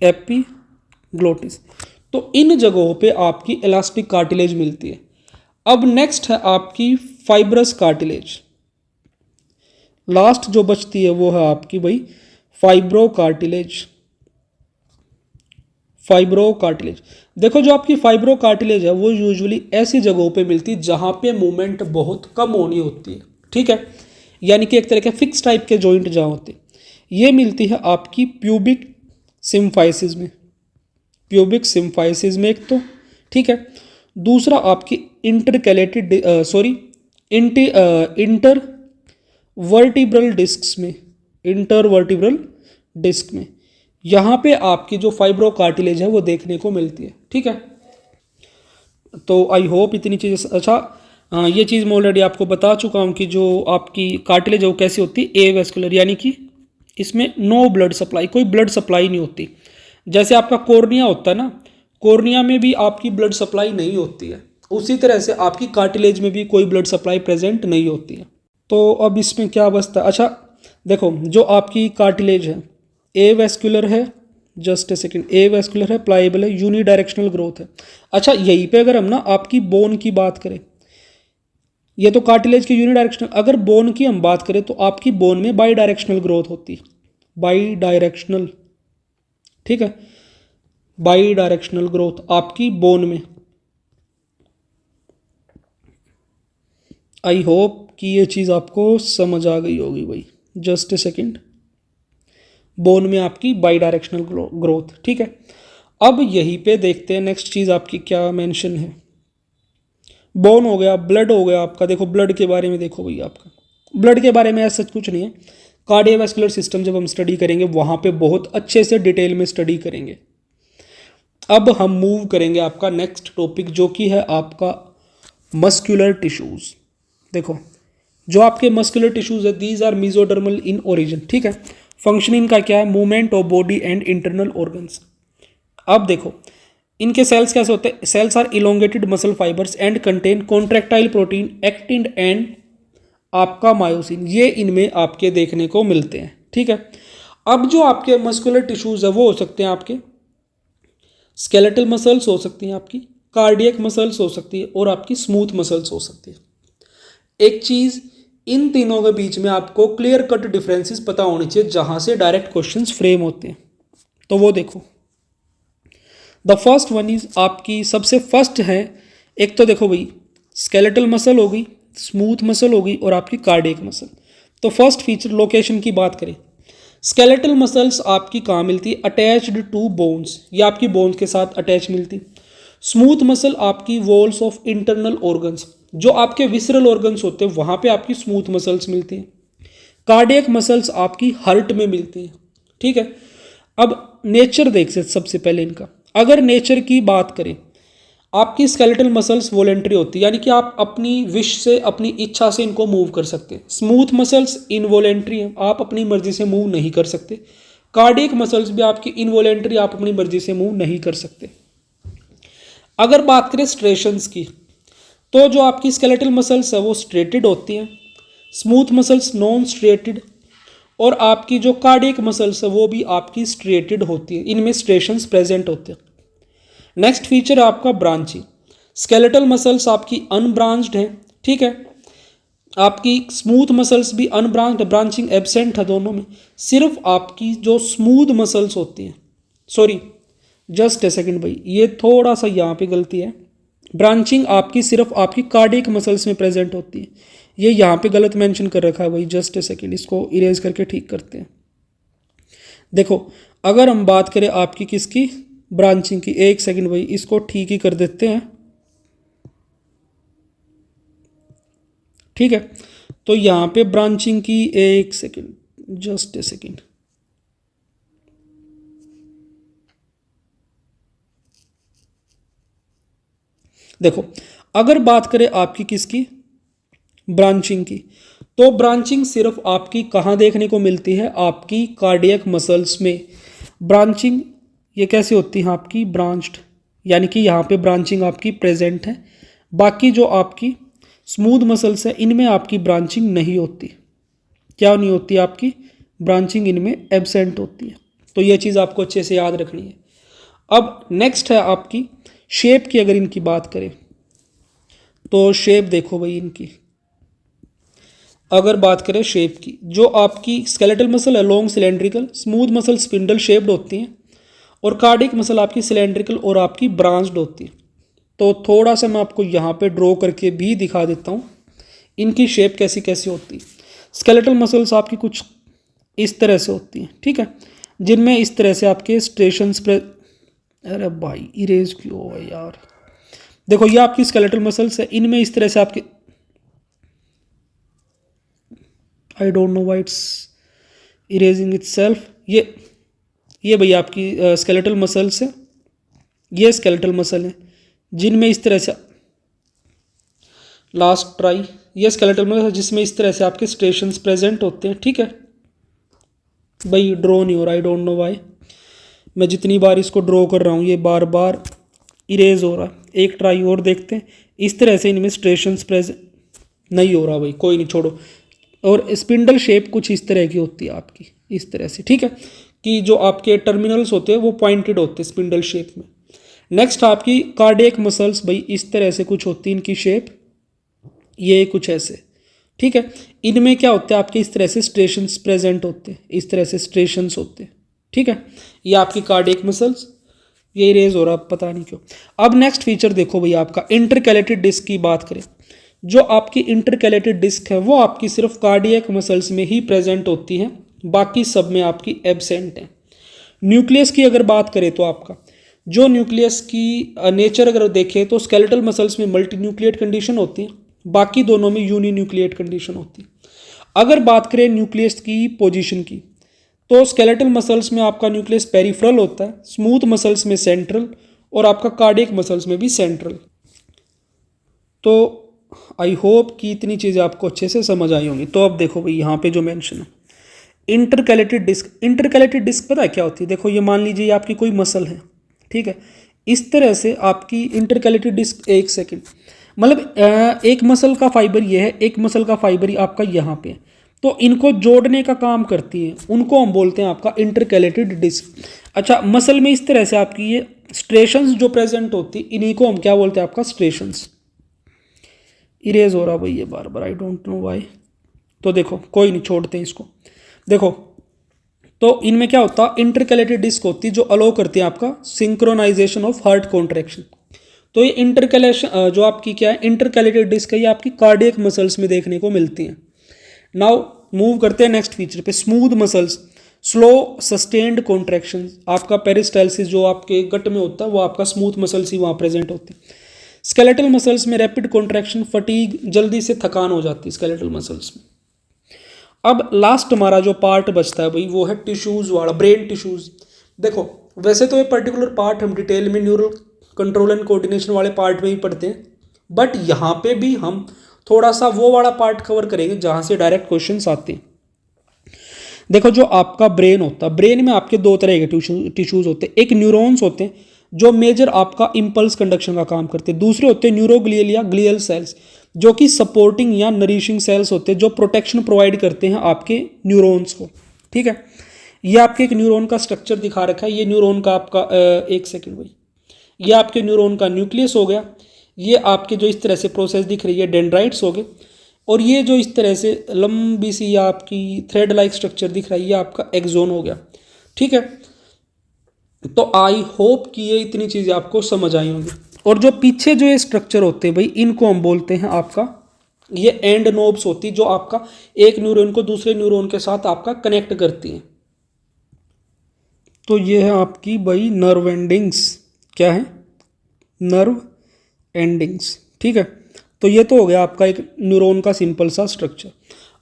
S1: एपीग्लोटिस। तो इन जगहों पे आपकी इलास्टिक कार्टिलेज मिलती है। अब नेक्स्ट है आपकी फाइब्रस कार्टिलेज, लास्ट जो बचती है वो है आपकी भाई फाइब्रो कार्टिलेज, फाइब्रो कार्टिलेज। देखो जो आपकी फाइब्रो कार्टिलेज है वो यूजुअली ऐसी जगहों पे मिलती है जहाँ पे मूवमेंट बहुत कम होनी होती है, ठीक है, यानी कि एक तरह के फिक्स टाइप के जॉइंट जहाँ होते हैं। ये मिलती है आपकी प्यूबिक सिम्फाइसिस में, प्यूबिक सिम्फाइसिस में एक तो, ठीक है। दूसरा आपकी इंटरकैलेटेड इंटर वर्टिब्रल डिस्क्स में, इंटरवर्टिब्रल डिस्क में, यहाँ पे आपकी जो फाइब्रो कार्टिलेज है वो देखने को मिलती है, ठीक है। तो आई होप इतनी चीज़ें, अच्छा ये चीज़ मैं ऑलरेडी आपको बता चुका हूँ कि जो आपकी कार्टिलेज है वो कैसी होती है, ए वेस्कुलर, यानी कि इसमें नो ब्लड सप्लाई, कोई ब्लड सप्लाई नहीं होती। जैसे आपका कॉर्निया होता है ना, कॉर्निया में भी आपकी ब्लड सप्लाई नहीं होती है, उसी तरह से आपकी कार्टिलेज में भी कोई ब्लड सप्लाई प्रेजेंट नहीं होती है। तो अब इसमें क्या बचता है, अच्छा देखो जो आपकी कार्टिलेज है ए वेस्कुलर है, just a second, A vascular है, प्लाइबल है, यूनिडायरेक्शनल ग्रोथ है। अच्छा यहीं पे अगर हम ना आपकी बोन की बात करें, ये तो कार्टिलेज की यूनिडायरेक्शनल, अगर बोन की हम बात करें तो आपकी बोन में बाई डायरेक्शनल ग्रोथ होती है, बाई डायरेक्शनल, ठीक है, बाई डायरेक्शनल ग्रोथ आपकी बोन में। आई होप कि ये चीज़ आपको समझ आ गई होगी भाई, जस्ट ए सेकेंड, बोन में आपकी बाई डायरेक्शनल ग्रोथ, ठीक है। अब यहीं पे देखते हैं नेक्स्ट चीज़ आपकी क्या मेंशन है। बोन हो गया, ब्लड हो गया आपका, देखो ब्लड के बारे में देखो भाई, आपका ब्लड के बारे में ऐसा कुछ नहीं है, कार्डियोवैस्कुलर सिस्टम जब हम स्टडी करेंगे वहाँ पे बहुत अच्छे से डिटेल में स्टडी करेंगे। अब हम मूव करेंगे आपका नेक्स्ट टॉपिक जो कि है आपका मस्कुलर टिश्यूज़। देखो जो आपके मस्कुलर टिश्यूज़ है these are mesodermal in origin, ठीक है। फंक्शन इनका क्या है, movement of body and internal organs. अब देखो इनके सेल्स कैसे होते हैं, cells are elongated muscle fibres and contain contractile protein, actin and आपका मायोसिन, ये इनमें आपके देखने को मिलते हैं, ठीक है। अब जो आपके मस्कुलर टिश्यूज़ है वो हो सकते हैं आपके स्केलेटल मसल्स हो सकती हैं, आपकी कार्डियक मसल्स हो सकती है, और आपकी स्मूथ मसल्स हो सकती है। एक चीज़ इन तीनों के बीच में आपको क्लियर कट डिफरेंसेस पता होनी चाहिए जहां से डायरेक्ट क्वेश्चंस फ्रेम होते हैं, तो वो देखो द फर्स्ट वन इज आपकी सबसे फर्स्ट है, एक तो देखो भाई स्केलेटल मसल हो गई, स्मूथ मसल हो गई, और आपकी कार्डियक मसल। तो फर्स्ट फीचर लोकेशन की बात करें, स्केलेटल मसल्स आपकी कहाँ मिलती है, अटैच्ड टू बोन्स, या आपकी बोन्स के साथ अटैच मिलती। स्मूथ मसल आपकी वॉल्स ऑफ इंटरनल ऑर्गन्स, जो आपके विसरल ऑर्गन्स होते हैं वहाँ पे आपकी स्मूथ मसल्स मिलती हैं। कार्डियक मसल्स आपकी हार्ट में मिलती हैं, ठीक है। अब नेचर देख सकते सबसे पहले इनका, अगर नेचर की बात करें आपकी स्केलेटल मसल्स वॉलेंट्री होती है, यानी कि आप अपनी विश से, अपनी इच्छा से इनको मूव कर सकते हैं। स्मूथ मसल्स इनवॉलेंट्री हैं, आप अपनी मर्जी से मूव नहीं कर सकते। कार्डियक मसल्स भी आपकी इनवॉलेंट्री, आप अपनी मर्जी से मूव नहीं कर सकते। अगर बात करें स्ट्रेशंस की, तो जो आपकी स्केलेटल मसल्स है वो स्ट्रेटेड होती हैं, स्मूथ मसल्स नॉन स्ट्रेटेड, और आपकी जो कार्डियक मसल्स है वो भी आपकी स्ट्रेटेड होती है, इनमें स्ट्रेशंस प्रेजेंट होते हैं। नेक्स्ट फीचर है आपका ब्रांचिंग। स्केलेटल मसल्स आपकी अनब्रांच्ड है, ठीक है। आपकी स्मूथ मसल्स भी अनब्रांच्ड, ब्रांचिंग एब्सेंट है दोनों में। सिर्फ आपकी जो स्मूथ मसल्स होती हैं, सॉरी जस्ट ए सेकेंड भाई, ये थोड़ा सा यहाँ पे गलती है। ब्रांचिंग आपकी सिर्फ आपकी कार्डियक मसल्स में प्रेजेंट होती है, ये यहाँ पे गलत मेंशन कर रखा है भाई। जस्ट ए सेकेंड, इसको इरेज करके ठीक करते हैं। देखो अगर हम बात करें आपकी किसकी, ब्रांचिंग की, एक सेकेंड भाई इसको ठीक ही कर देते हैं, ठीक है। तो यहाँ पे ब्रांचिंग की, एक सेकेंड, जस्ट ए सेकेंड, देखो अगर बात करें आपकी किसकी, ब्रांचिंग की, तो ब्रांचिंग सिर्फ आपकी कहाँ देखने को मिलती है, आपकी कार्डियक मसल्स में। ब्रांचिंग ये कैसे होती है आपकी, ब्रांच्ड, यानी कि यहाँ पे ब्रांचिंग आपकी प्रेजेंट है। बाकी जो आपकी स्मूथ मसल्स है इनमें आपकी ब्रांचिंग नहीं होती। क्या नहीं होती आपकी ब्रांचिंग, इनमें एब्सेंट होती है। तो ये चीज़ आपको अच्छे से याद रखनी है। अब नेक्स्ट है आपकी शेप की, अगर इनकी बात करें तो शेप देखो भाई इनकी, अगर बात करें शेप की, जो आपकी स्केलेटल मसल है long cylindrical, smooth muscle spindle shaped होती हैं, और कार्डियक मसल आपकी सिलेंड्रिकल और आपकी ब्रांच्ड होती है। तो थोड़ा सा मैं आपको यहाँ पे ड्रॉ करके भी दिखा देता हूँ इनकी शेप कैसी कैसी होती है। स्केलेटल मसल्स आपकी कुछ इस तरह से होती हैं, ठीक है, जिनमें इस तरह से आपके स्ट्रेशंस, अरे भाई इरेज क्यों हुआ यार। देखो ये आपकी स्केलेटल मसल्स है, इनमें इस तरह से आपके, I don't know why it's erasing itself. ये भैया आपकी स्केलेटल मसल्स है, ये स्केलेटल मसल है जिनमें इस तरह से, लास्ट ट्राई, ये स्केलेटल मसल जिसमें इस तरह से आपके स्ट्रेशंस प्रेजेंट होते हैं, ठीक है। भाई ड्रॉ नहीं हो रहा, आई डोंट नो व्हाई, मैं जितनी बार इसको ड्रॉ कर रहा हूँ ये बार बार इरेज हो रहा है। एक ट्राई और देखते हैं, इस तरह से इनमें स्ट्रेशंस प्रेजेंट नहीं हो रहा भाई, कोई नहीं छोड़ो। और स्पिंडल शेप कुछ इस तरह की होती है आपकी, इस तरह से, ठीक है, कि जो आपके टर्मिनल्स होते हैं वो पॉइंटेड होते हैं स्पिंडल शेप में। नेक्स्ट आपकी कार्डियक मसल्स भाई इस तरह से कुछ होती है इनकी शेप, ये कुछ ऐसे, ठीक है। इनमें क्या होता है आपके इस तरह से स्ट्रेशंस प्रेजेंट होते हैं, इस तरह से स्ट्रेशंस होते हैं, ठीक है। ये आपकी कार्डियक मसल्स, ये इरेज हो रहा पता नहीं क्यों। अब नेक्स्ट फीचर देखो भाई आपका इंटरकैलेटेड डिस्क की बात करें, जो आपकी इंटरकैलेटेड डिस्क है वो आपकी सिर्फ कार्डियक मसल्स में ही प्रेजेंट होती है, बाकी सब में आपकी एब्सेंट है। न्यूक्लियस की अगर बात करें तो आपका जो न्यूक्लियस की नेचर अगर देखें तो स्केलेटल मसल्स में मल्टी न्यूक्लिएट कंडीशन होती है, बाकी दोनों में यूनी न्यूक्लिएट कंडीशन होती है। अगर बात करें न्यूक्लियस की पोजीशन की, तो स्केलेटल मसल्स में आपका न्यूक्लियस पेरिफेरल होता है, स्मूथ मसल्स में सेंट्रल, और आपका कार्डियक मसल्स में भी सेंट्रल। तो आई होप कि इतनी चीज़ें आपको अच्छे से समझ आई होंगी। तो अब देखो भाई यहाँ पे जो मेंशन है इंटरकैलेटेड डिस्क, इंटरकैलेटेड डिस्क पता है क्या होती है। देखो ये मान लीजिए आपकी कोई मसल है, ठीक है, इस तरह से आपकी इंटरकैलेटेड डिस्क, एक सेकेंड, मतलब एक मसल का फाइबर ये है, एक मसल का फाइबर ही आपका यहाँ पे है, तो इनको जोड़ने का काम करती है, उनको हम बोलते हैं आपका इंटरकैलेटेड डिस्क। अच्छा, मसल में इस तरह से आपकी ये स्ट्रेशंस जो प्रेजेंट होती है इन्हीं को हम क्या बोलते हैं आपका स्ट्रेशंस। इरेज हो रहा भाई ये बार बार, आई डोंट नो व्हाई। तो देखो कोई नहीं, छोड़ते हैं इसको। देखो तो इनमें क्या होता है, इंटरकैलेटेड डिस्क होती है जो अलो करती है आपका सिंक्रोनाइजेशन ऑफ हार्ट कॉन्ट्रैक्शन। तो ये इंटरकैलेशन जो आपकी क्या है इंटरकैलेटेड डिस्क है, ये आपकी कार्डियक मसल्स में देखने को मिलती हैं। नाउ मूव करते हैं नेक्स्ट फीचर पे, smooth muscles, slow sustained contraction. आपका पेरिस्टालसिस जो आपके गट में होता है वो आपका स्मूथ मसल्स ही वहाँ प्रेजेंट होते हैं। स्केलेटल मसल्स में रैपिड कॉन्ट्रैक्शन, फटीग, जल्दी से थकान हो जाती है स्केलेटल मसल्स में। अब लास्ट हमारा जो पार्ट बचता है भाई वो है टिश्यूज़ वाला, ब्रेन टिश्यूज़। देखो वैसे तो ये पर्टिकुलर पार्ट हम डिटेल में न्यूरल कंट्रोल एंड कोऑर्डिनेशन वाले पार्ट में ही पढ़ते हैं, बट यहाँ पे भी हम थोड़ा सा वो वाला पार्ट कवर करेंगे जहाँ से डायरेक्ट क्वेश्चंस आते हैं। देखो जो आपका ब्रेन होता है, ब्रेन में आपके दो तरह के टिश्यूज़ होते हैं। एक न्यूरॉन्स होते हैं जो मेजर आपका इम्पल्स कंडक्शन का काम करते हैं, दूसरे होते हैं न्यूरोग्लियल या ग्लियल सेल्स जो कि सपोर्टिंग या नरिशिंग सेल्स होते हैं जो प्रोटेक्शन प्रोवाइड करते हैं आपके न्यूरॉन्स को। ठीक है। ये आपके एक न्यूरॉन का स्ट्रक्चर दिखा रखा है। ये न्यूरॉन का आपका एक सेकेंड भाई, ये आपके न्यूरॉन का न्यूक्लियस हो गया। ये आपके जो इस तरह से प्रोसेस दिख रही है डेंड्राइट्स हो गए। और ये जो इस तरह से लंबी सी आपकी थ्रेड लाइक स्ट्रक्चर दिख रहा है, ये आपका एक्सोन हो गया। ठीक है, तो आई होप कि ये इतनी चीज़ें आपको समझ आई होंगी। और जो पीछे जो ये स्ट्रक्चर होते हैं भाई, इनको हम बोलते हैं आपका, ये एंड नोब्स होती जो आपका एक न्यूरॉन को दूसरे न्यूरॉन के साथ आपका कनेक्ट करती है। तो ये है आपकी भाई नर्व एंडिंग्स। क्या है? Nerve endings. ठीक है, तो ये तो हो गया आपका एक न्यूरॉन का सिंपल सा स्ट्रक्चर।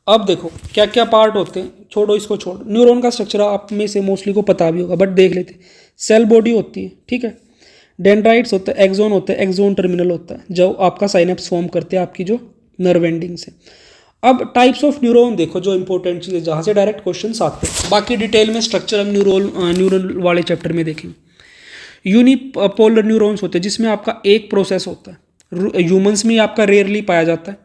S1: अब देखो क्या क्या पार्ट होते हैं, छोड़ो इसको, छोड़ो। न्यूरॉन का स्ट्रक्चर आप में से मोस्टली को पता भी होगा, बट देख लेते। सेल बॉडी होती है, ठीक है। डेंड्राइट्स होते हैं, एक्सोन होते हैं, एक्सोन टर्मिनल होता है जो आपका साइनेप्स फॉर्म करते हैं आपकी जो नर्व एंडिंग्स है। अब टाइप्स ऑफ न्यूरॉन देखो, जो इंपॉर्टेंट चीज़ है जहाँ से डायरेक्ट क्वेश्चन आते हैं। बाकी डिटेल में स्ट्रक्चर हम न्यूरल वाले चैप्टर में देखेंगे। यूनिपोलर न्यूरॉन्स होते हैं जिसमें आपका एक प्रोसेस होता है। ह्यूमंस में आपका रेयरली पाया जाता है,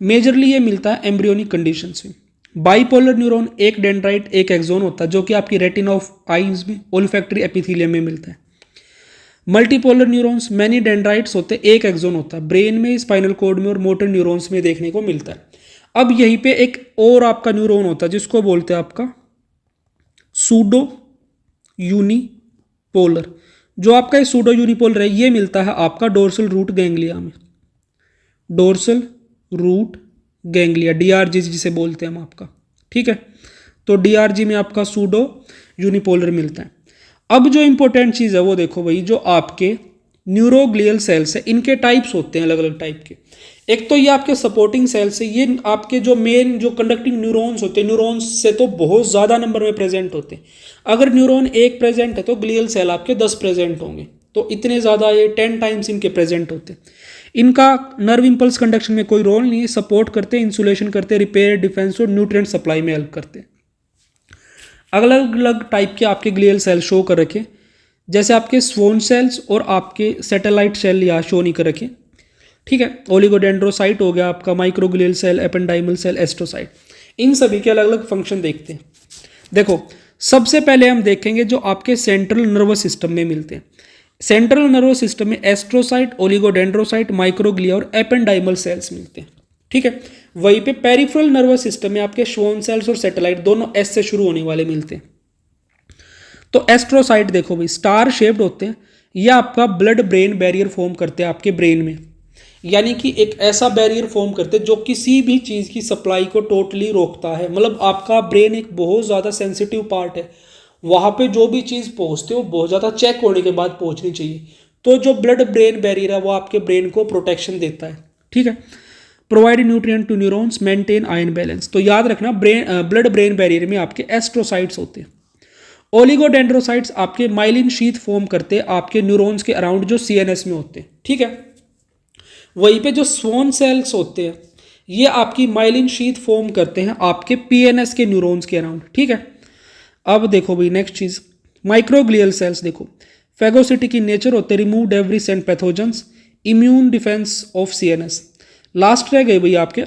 S1: मेजरली ये मिलता है एम्ब्रियोनिक कंडीशंस में। बाइपोलर न्यूरॉन एक डेंड्राइट एक एक्सोन होता है जो कि आपकी रेटिना ऑफ आईज में ओल्फैक्टरी एपिथेलियम में मिलता है। मल्टीपोलर न्यूरॉन्स मैनी डेंड्राइट्स होते हैं, एक एक्सोन होता है, ब्रेन में, स्पाइनल कॉर्ड में और मोटर न्यूरॉन्स में देखने को मिलता है। अब यहीं पे एक और आपका न्यूरॉन होता है जिसको बोलते हैं आपका सूडो यूनिपोलर। जो आपका सूडो यूनिपोलर है ये मिलता है आपका डोर्सल रूट गैंग्लिया में। डोर्सल रूट गैंग्लिया, डीआरजी जिसे बोलते हैं हम आपका, ठीक है। तो डीआरजी में आपका सूडो यूनिपोलर मिलता है। अब जो इंपॉर्टेंट चीज़ है वो देखो भाई, जो आपके न्यूरोग्लियल सेल्स है इनके टाइप्स होते हैं अलग अलग टाइप के। एक तो ये आपके सपोर्टिंग सेल्स है, ये आपके जो मेन जो कंडक्टिंग न्यूरॉन्स होते हैं, न्यूरॉन्स से तो बहुत ज़्यादा नंबर में प्रेजेंट होते हैं। अगर न्यूरॉन एक प्रेजेंट है तो ग्लियल सेल आपके 10 प्रेजेंट होंगे, तो इतने ज़्यादा ये 10 टाइम्स इनके प्रेजेंट होते हैं। इनका नर्व इंपल्स कंडक्शन में कोई रोल नहीं है, सपोर्ट करते, इंसुलेशन करते, रिपेयर, डिफेंस और न्यूट्रिएंट सप्लाई में हेल्प करते हैं। अलग अलग टाइप के आपके ग्लियल सेल शो कर रखे, जैसे आपके स्वॉन सेल्स और आपके सैटेलाइट सेल यहाँ शो नहीं कर रखे, ठीक है। ओलिगोडेंड्रोसाइट हो गया आपका, microglial cell, ependymal cell, astrocyte, इन सभी के अलग अलग फंक्शन देखते हैं। देखो सबसे पहले हम देखेंगे जो आपके सेंट्रल नर्वस सिस्टम में मिलते हैं। सेंट्रल नर्वस सिस्टम में एस्ट्रोसाइट, ओलिगोडेंड्रोसाइट, माइक्रोग्लिया और एपेंडाइमल सेल्स मिलते हैं, ठीक है। वहीं पे पेरिफेरल नर्वस सिस्टम में आपके श्वॉन सेल्स और सैटेलाइट दोनों एस से शुरू होने वाले मिलते हैं। तो एस्ट्रोसाइट देखो भाई स्टार शेप्ड होते हैं, ये आपका ब्लड ब्रेन बैरियर फॉर्म करते हैं आपके ब्रेन में, यानी कि एक ऐसा बैरियर फॉर्म करते हैं जो किसी भी चीज़ की सप्लाई को टोटली रोकता है। मतलब आपका ब्रेन एक बहुत ज़्यादा सेंसिटिव पार्ट है, वहाँ पे जो भी चीज़ पहुँचती है वो बहुत ज़्यादा चेक होने के बाद पहुँचनी चाहिए। तो जो ब्लड ब्रेन बैरियर है वो आपके ब्रेन को प्रोटेक्शन देता है, ठीक है। Provide nutrient to neurons, maintain ion balance. तो याद रखना ब्लड ब्रेन बैरियर में आपके एस्ट्रोसाइट्स होते हैं। ओलिगोडेंड्रोसाइट्स आपके माइलिन शीथ फॉर्म करते हैं आपके न्यूरॉन्स के अराउंड जो सीएनएस में होते हैं, ठीक है। वहीं पे जो स्वॉन सेल्स होते हैं ये आपकी माइलिन शीथ फॉर्म करते हैं आपके पीएनएस के न्यूरॉन्स के अराउंड, ठीक है। अब देखो भाई नेक्स्ट चीज, माइक्रोग्लियल सेल्स देखो फैगोसिटिक इन नेचर होते, removed every cent pathogens, immune defence of CNS. Last रह गए भाई आपके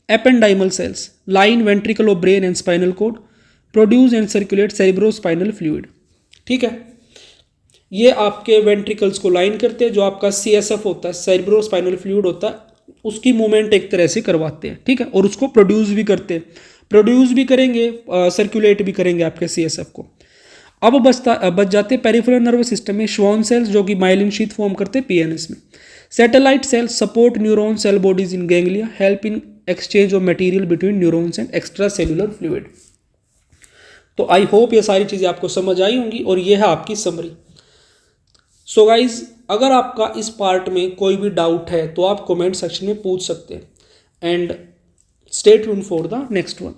S1: ependymal cells, line ventricle of brain and spinal cord, produce and circulate cerebrospinal fluid, ठीक है। ये आपके वेंट्रिकल्स को लाइन करते हैं, जो आपका सीएसएफ होता है, सेरिब्रोस्पाइनल फ्लूइड होता है, उसकी मूवमेंट एक तरह से करवाते हैं, ठीक है। और उसको प्रोड्यूस भी करते हैं, प्रोड्यूस भी करेंगे, सर्कुलेट भी करेंगे आपके सीएसएफ को। अब बच जाते हैं पेरिफेरल नर्वस सिस्टम में श्वॉन सेल्स जो कि माइलिन शीथ फॉर्म करते हैं पीएनएस में। Satellite cells support neuron cell bodies in ganglia, help in exchange of material between neurons and extra cellular fluid. तो आई होप ये सारी चीज़ें आपको समझ आई होंगी और ये है आपकी समरी। सो गाइज अगर आपका इस पार्ट में कोई भी डाउट है तो आप कमेंट सेक्शन में पूछ सकते हैं, and stay tuned for the next one.